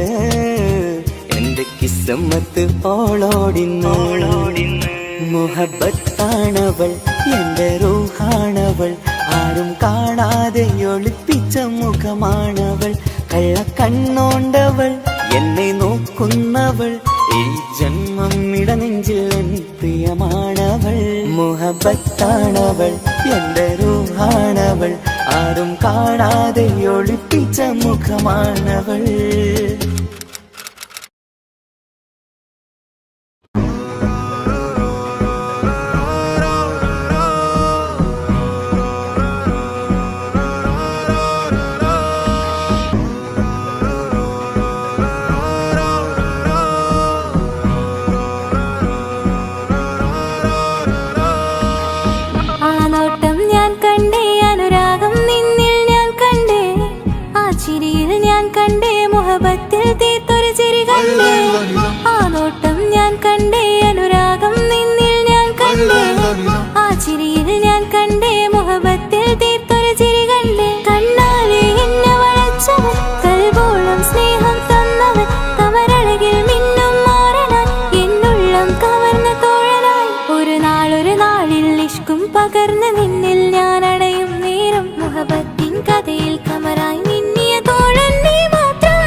എന്റെ കിസ്സമ്മത്ത് ഓളോടിന്ന് മുഹബത്താണവൾ എന്റെ റൂഹാണവൾ ആരും കാണാതെ ഒളിപ്പിച്ച മുഖമാണവൾ കള്ളക്കണ്ണോണ്ടവൾ എന്നെ നോക്കുന്നവൾ ഈ ജന്മം ഇടനെഞ്ചിൽ എൻ പ്രിയമാണവൾ മുഹബത്താണവൾ എന്റെ റൂഹാണവൾ ആരും കാണാതെ ഒളിപ്പിച്ച മുഖമാണവൾ മുഹബത്തിൽ തീർത്തൊരു ചിരി കണ്ടേ ആ നോട്ടം ഞാൻ കണ്ടേ അനുരാഗം നിന്നിൽ ഞാൻ കണ്ടേ ആ ചിരിയിൽ ഞാൻ കണ്ടേ മുഹബത്തിൽ തീർത്തൊരു ചിരി കണ്ടേ കണ്ണാലെ എന്നെ വളച്ചവൻ കൽബോളം സ്നേഹം തന്നവൻ കമരഴകിൽ മിന്നും മാറനാൻ എന്നുള്ളം കവർന്ന തോഴനായി ഒരു നാളിൽ ഇഷ്കും പകർന്ന് നിന്നിൽ ഞാൻ അടയും നേരം മുഹബത്തിൻ കഥയിൽ കമറായി മിന്നിയ തോഴൻ നീ മാത്രം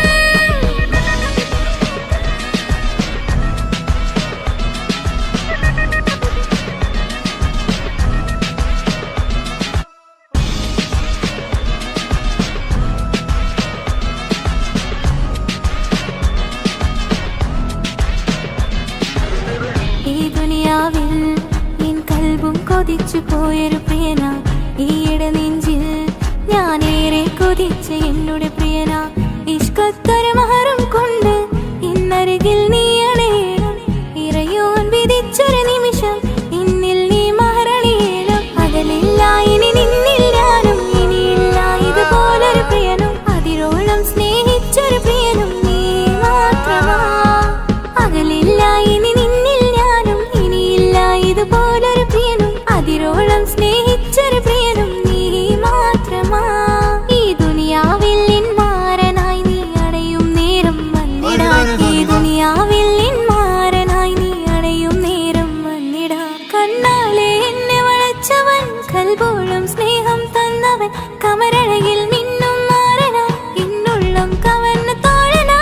കൊതിച്ചു പോയൊരു പ്രിയന ഈയിടെ നെഞ്ചിൽ ഞാനേറെ കൊതിച്ച എന്നോട് പ്രിയന ഇഷ്കത്തൊരു മഹറും കൊണ്ട് ഇന്നരികിൽ നീ അണയണം ഇറയോൻ വിധിച്ചൊരു നിമിഷം ഇന്നിൽ നീ മഹറണിയണം അകലില്ല ഇനി നിന്നിൽ ഞാനും ഇനിയില്ല ഇതുപോലൊരു പ്രിയനും അതിരോളം സ്നേഹിച്ചൊരു പ്രിയനും നീ മാത്രമാ അകലില്ല ഇനി നിന്നിൽ ഞാനും ഇനിയില്ല ഇതുപോലൊരു പ്രിയനും അതിരോളം സ്നേഹിച്ചൊരു പ്രിയനും നീ മാത്രമാ ഈ ദുനിയാവിൽ മാറനായി നീ അടയും നേരം വന്നിടാൻ ഈ ദുനിയാവിൽ മാറനായി നീ അടയും നേരം വന്നിടാൻ കണ്ണാലെ എന്നെ വളച്ചവൻ കൽബോളം സ്നേഹം തന്നവൻ കമരഴകിൽ മിന്നും മാറനായി എന്നുള്ളം കവർന്ന തോഴനായി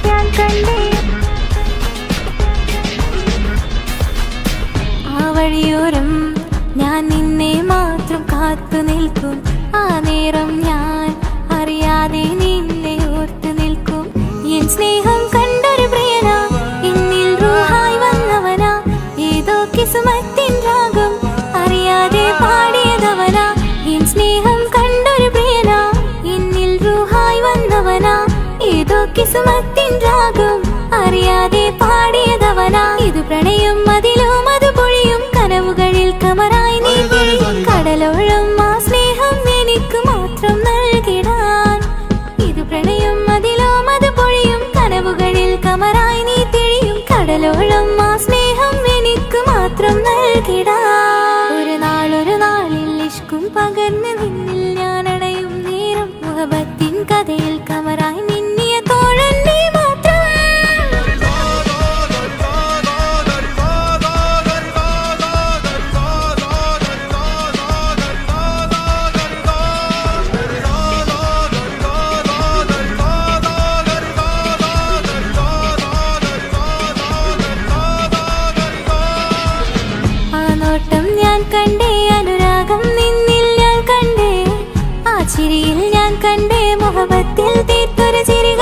ഞാൻ കണ്ടേ ആ വഴിയോരം ഞാൻ നിന്നെ മാത്രം കാത്തു നിൽക്കും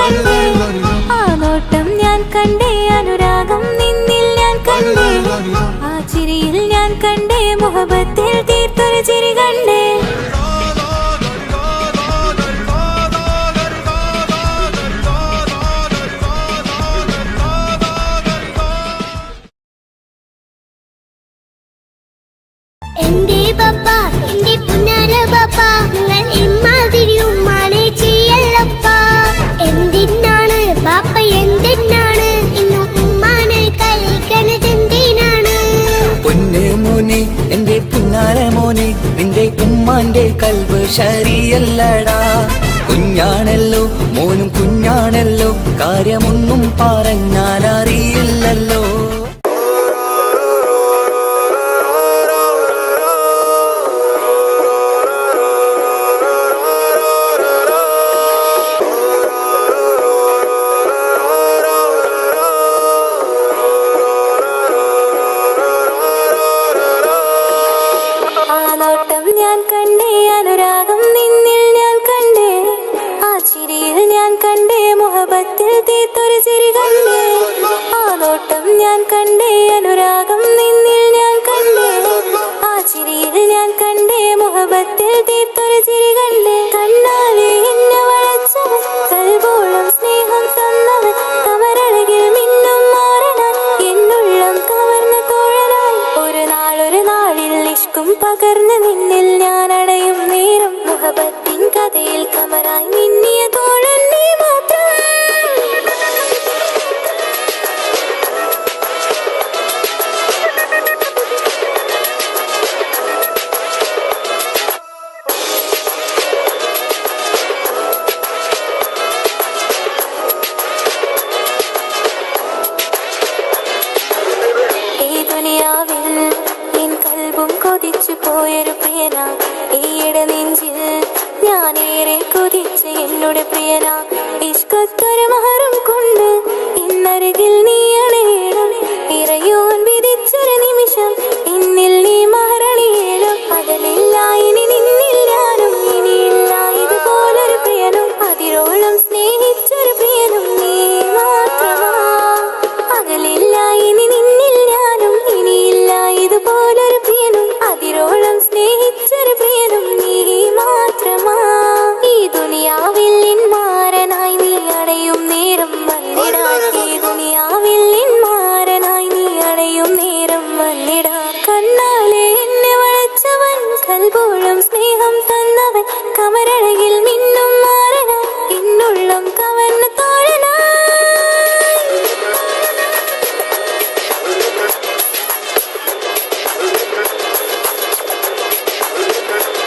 കണ്ടേ ആ നോട്ടം ഞാൻ കണ്ടേ അനുരാഗം നിന്നിൽ ഞാൻ കണ്ടേ ആ ചിരിയിൽ ഞാൻ കണ്ടേ മുഹബത്തിൽ തീർത്തൊരു ചിരി കണ്ടേ എന്റെ പപ്പ എന്റെ പുന്നാര പപ്പ നിങ്ങൾ ഇമ്മാതിരി ഉമ്മാനെ ചെയ്യല്ലപ്പ എന്തിനാണ് പാപ്പ എന്തിനാണ് ഇന്ന് ഉമ്മാനെ കളിക്കണത് എന്തിനാണ് പൊന്നെ മോനെ എന്റെ പുന്നാര മോനെ നിന്റെ ഉമ്മാന്റെ കൽബ് ശരിയല്ലടാ കുഞ്ഞാണല്ലോ മോനും കുഞ്ഞാണല്ലോ കാര്യമൊന്നും പറഞ്ഞാൽ അറിയില്ലല്ലോ ഞാൻ കണ്ടേ അനുരാഗം നിന്നിൽ ഞാൻ കണ്ടേ ആ ചിരിയിൽ ഞാൻ കണ്ടേ മുഹബത്തിൽ തീർത്തൊരു ചിരി കണ്ടേ ആ നോട്ടം ഞാൻ കണ്ടേ അനുരാഗം നിന്നിൽ ഞാൻ കണ്ടേ ആ ചിരിയിൽ ഞാൻ കണ്ടേ മുഹബത്തിൽ തീർത്തൊരു ചിരി കണ്ടേ കണ്ണാലെ എന്നെ വളച്ചവൻ കൽബോളം സ്നേഹം തന്നവൻ കമരഴകിൽ മിന്നും മാറനാൻ എന്നുള്ളം കവർന്ന തോഴനായി ഒരു നാളിൽ ഇഷ്കും പകർന്ന് നിന്നിൽ ഞാൻ അടയും നേരം മുഹബത്തിൻ കഥയിൽ കമറായി മിന്നിയ തോഴൻ നീ മാത്രം ഈ ദുനിയാവിൽ എൻ കൽബും കൊതിച്ചു പോയൊരു പ്രിയന ഈയിടെ നെഞ്ചിൽ ഞാനേറെ കൊതിച്ച് എന്നോട് പ്രിയന ഇഷ്കത്തൊരു മഹറും കൊണ്ട് ഇന്നരികിൽ നീ അണയണം ഇറയോൻ വിധിച്ചൊരു നിമിഷം ഇന്നിൽ നീ മഹറണിയേലും പകലില്ല ഇനി നിന്നിൽ ഞാനും ഇനിയില്ല ഇതുപോലൊരു പ്രിയനും അതിരോളം സ്നേഹിച്ചൊരു പ്രിയനും നീ മാത്രമാ പകലില്ല ഇനി നിന്നിൽ ഞാനും ഇനിയില്ല ഇതുപോലൊരു പ്രിയനും അതിരോളം സ്നേഹിച്ചൊരു പ്രിയനും നീ മാത്രമാ ഈ ദുനിയാവിൽ മാരനായി നീ അടയും നേരം വന്നിടാൻ ഈ ദുനിയാവിൽ മാരനായി നീ അടയും നേരം വന്നിടാൻ കണ്ണാലെ എന്നെ വളച്ചവൻ കൽബോളം സ്നേഹം തന്നവൻ കമരഴകിൽ മിന്നും മാറനാൻ എന്നുള്ളം കവർന്ന തോഴനായി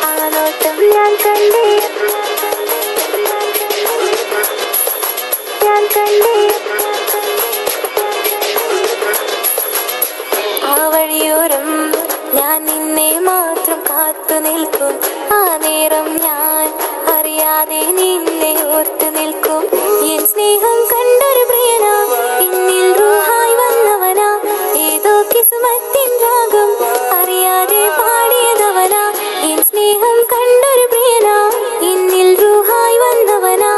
ആ നോട്ടം ഞാൻ കണ്ടേ ഞാൻ കണ്ടേ ആ വഴിയോരം ഞാൻ നിന്നെ മാത്രം കാത്തു നിൽക്കും ആ നേരം ഞാൻ അറിയാതെ നിന്നെ ഓർത്തു നിൽക്കും എൻ സ്നേഹം കണ്ടൊരു പ്രിയന എന്നിൽ റൂഹായി വന്നവനാ ഏതോ കിസ്മത്തിൻ രാഗം അറിയാതെ പാടിയതവനാ എൻ സ്നേഹം കണ്ടൊരു പ്രിയന എന്നിൽ റൂഹായി വന്നവനാ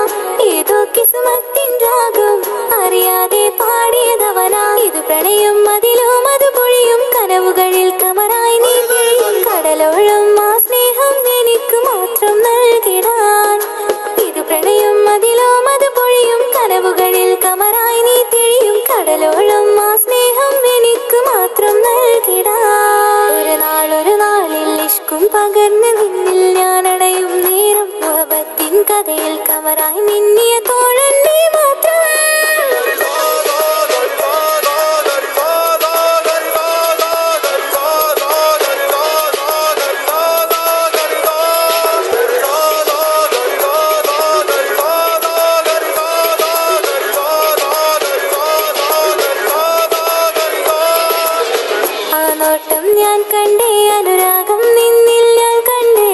ഏതോ കിസ്മത്തിൻ രാഗം അറിയാതെ പാടിയതവനാ ഇത് പ്രണയം അതിലും അത് പൊഴിയും കനവുകളിൽ കമറായി നീ പൊഴിയും കടലോളം ആ സ്നേഹം എനിക്ക് മാത്രം നൽകിടാൻ ഇത് പ്രണയം അതിലും അത് പൊഴിയും കനവുകളിൽ കമറായി നീ തിഴിയും കടലോളം ആ സ്നേഹം എനിക്ക് മാത്രം നൽകിടാൻ ഒരു നാളിൽ ഇഷ്കും പകർന്ന് നിന്നിൽ ഞാൻ അടയും നേരം മുഹബത്തിൻ കഥയിൽ കമറായി മിന്നിയ തോഴൻ നീ മാത്രം ആ നോട്ടം ഞാൻ കണ്ടേ അനുരാഗം നിന്നിൽ ഞാൻ കണ്ടേ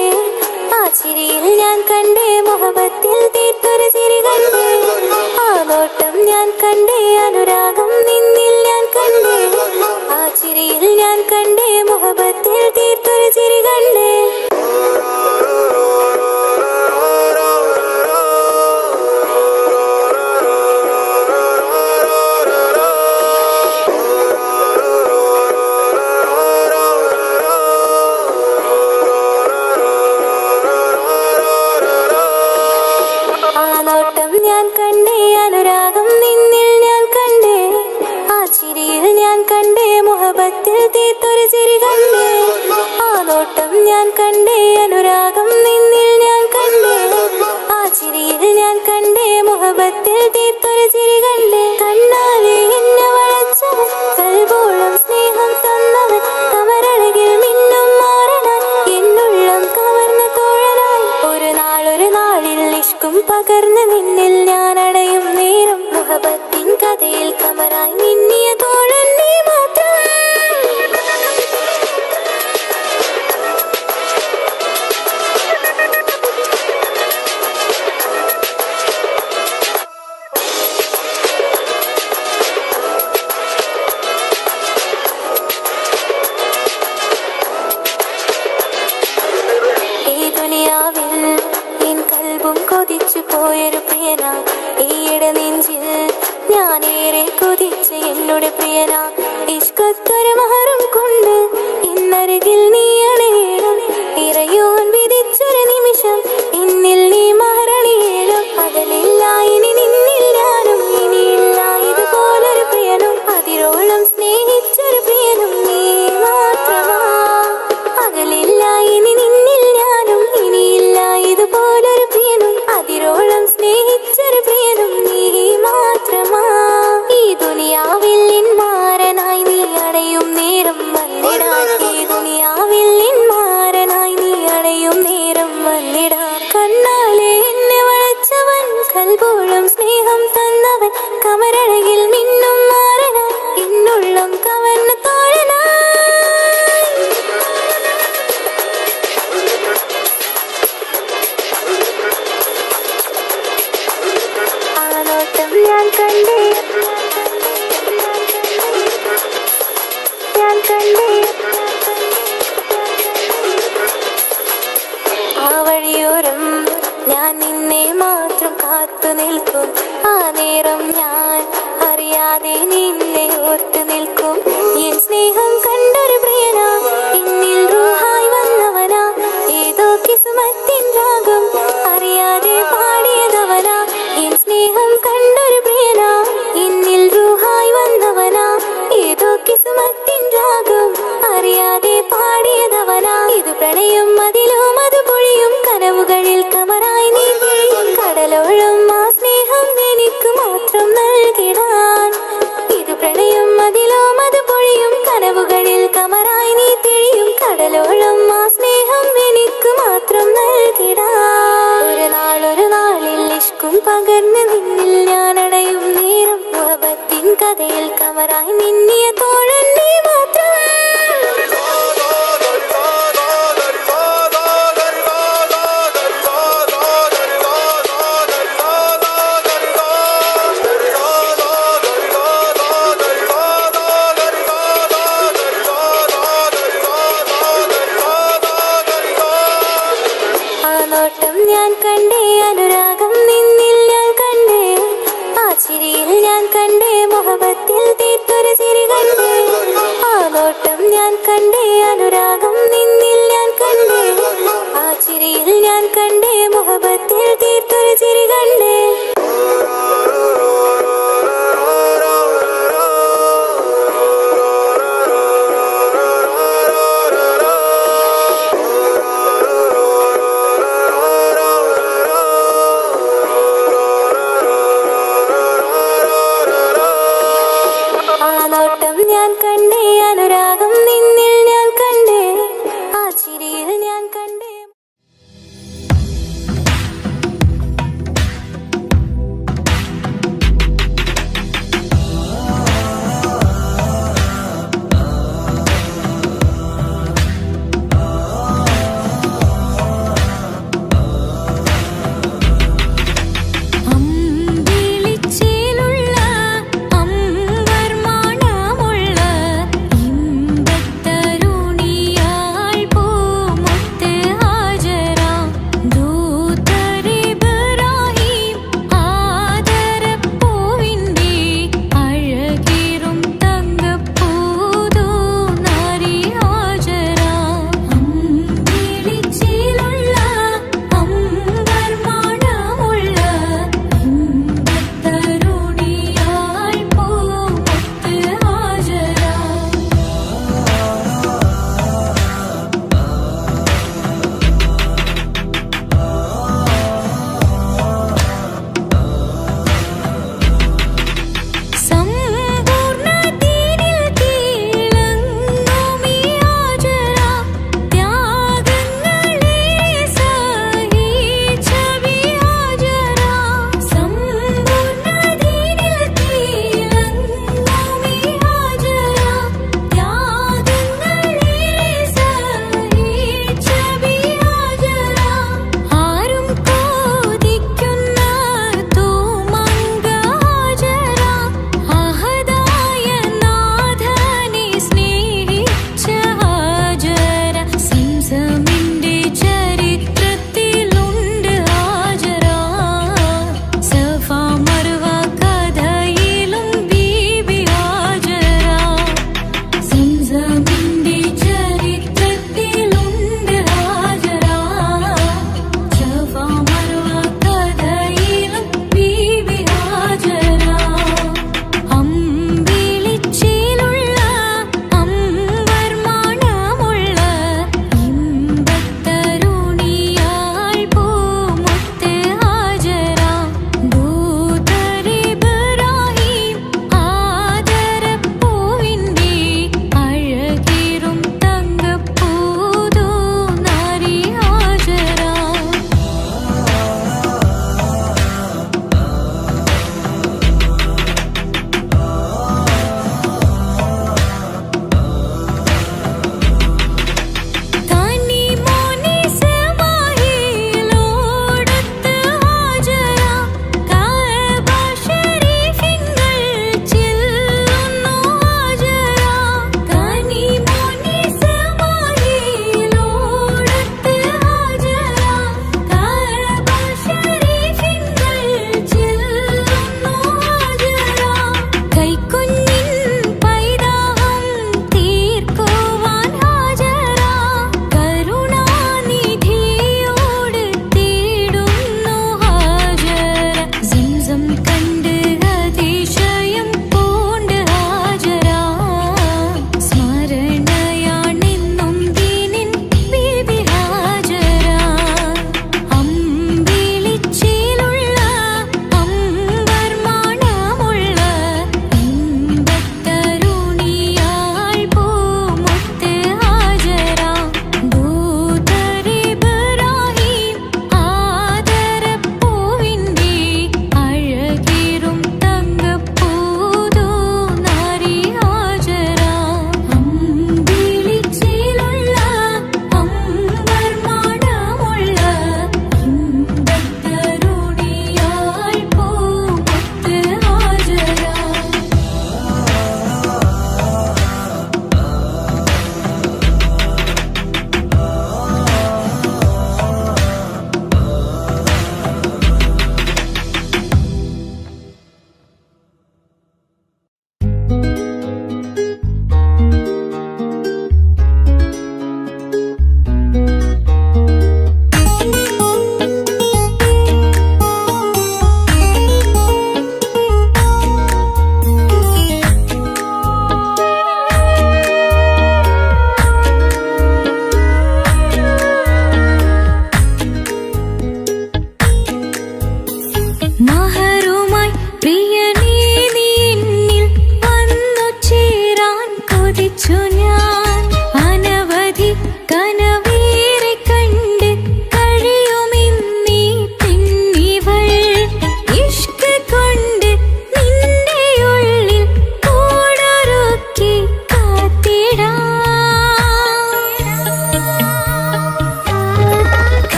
ആ ചിരിയിൽ ഞാൻ കണ്ടേ മുഹബത്തിൽ തീർത്തൊരു ചിരി കണ്ടേ ഞാൻ കണ്ടേ അനുരാഗം നിന്നിൽ ഞാൻ കണ്ടേ ആ ചിരിയിൽ ഞാൻ കണ്ടേ മുഹബത്തിൽ തീർത്തൊരു ചിരി കണ്ടേ കണ്ണാലെ എന്നെ വളച്ചവൻ കൽബോളം സ്നേഹം തന്നവൻ കമരഴകിൽ മിന്നും മാറനാൻ എന്നുള്ളം കവർന്ന തോഴനായി ഒരു നാളിൽ ഇഷ്കും പകർന്ന് നിന്നിൽ ഞാൻ അടയും നേരം മുഹബത്തിൻ കഥയിൽ കമറായി മിന്നിയ തോഴൻ നീ മാത്രം കൊതിച്ചു പോയൊരു പ്രിയന ഈയിടെ നെഞ്ചിൽ ഞാനേറെ കൊതിച്ച എന്നോട് പ്രിയന ഇഷ്കത്തൊരു മഹറും കൊണ്ട് ഇന്നരികിൽ നീ അണയണം ഇറയോൻ വിധിച്ചൊരു നിമിഷം എന്നിൽ നീ മഹറണിയേണം പകലില്ല ഇനി നിന്നിൽ ഞാനും ഇനിയില്ല ഇതുപോലൊരു പ്രിയനും അതിരോളം സ്നേഹിച്ചൊരു പ്രിയനും നീ മാത്രമാ പകലില്ല ഇനി നിന്നിൽ ഞാനും ഇനിയില്ല ഇതുപോലൊരു പ്രിയനും അതിരോളം സ്നേഹിച്ചൊരു പ്രിയനും നീ മാത്രമാ ഈ ദുനിയാവിൽ മാരനായി നീ അടയും നേരം വന്നിടാൻ ഈ ദുനിയാവിൽ മാരനായി നീ അടയും നേരം വന്നിടാൻ കണ്ണാലെ എന്നെ വളച്ചവൻ കൽബോളം സ്നേഹം തന്നവൻ കമരഴകിൽ മിന്നും മാറനാൻ എന്നുള്ളം കവർന്ന തോഴനായി ഞാൻ കണ്ടേ ആ വഴിയോരം ഞാൻ നിന്നെ മാത്രം കാത്തു നിൽക്കും ആ നേരം ഞാൻ അറിയാതെ നിന്നെ ഓർത്തു നിൽക്കും എൻ സ്നേഹം കണ്ടൊരു പ്രിയനാ എന്നിൽ റൂഹായി വന്നവനാ ഏതോ കിസ്മത്തിൻ രാഗം അറിയാതെ പാടിയതവനാ എൻ സ്നേഹം കണ്ടൊരു പ്രിയനാ എന്നിൽ റൂഹായി വന്നവനാ ഏതോ കിസ്മത്തിൻ രാഗം അറിയാതെ പാടിയതവനാ ഇത് പ്രണയം അതിലും അത് പൊഴിയും കനവുകളിൽ കമറായി നീ കടലോളം ആ സ്നേഹം എനിക്ക് മാത്രം നൽകിടാൻ ഇത് പ്രണയം അതിലും അത് പൊഴിയും കനവുകളിൽ കമറായി നീ തെളിയും കടലോളം ആ സ്നേഹം എനിക്ക് മാത്രം നൽകിടാൻ ഒരു നാളിൽ ഇഷ്കും പകർന്ന് നിന്നിൽ ഞാൻ അടയും നേരം മുഹബത്തിൻ കഥയിൽ കമറായി മിന്നിയ തോഴൻ നീ മാത്രം ഞാൻ കണ്ടേ അനുരാഗം നിന്നിൽ ഞാൻ കണ്ടേ ആ ചിരിയിൽ ഞാൻ കണ്ടേ മുഹബത്തിൽ തീർത്തൊരു ചിരി കണ്ടേ ആ നോട്ടം ഞാൻ കണ്ടേ അനുരാഗം നിന്നിൽ ഞാൻ കണ്ടേ ആ ചിരിയിൽ ഞാൻ കണ്ടേ മുഹബത്തിൽ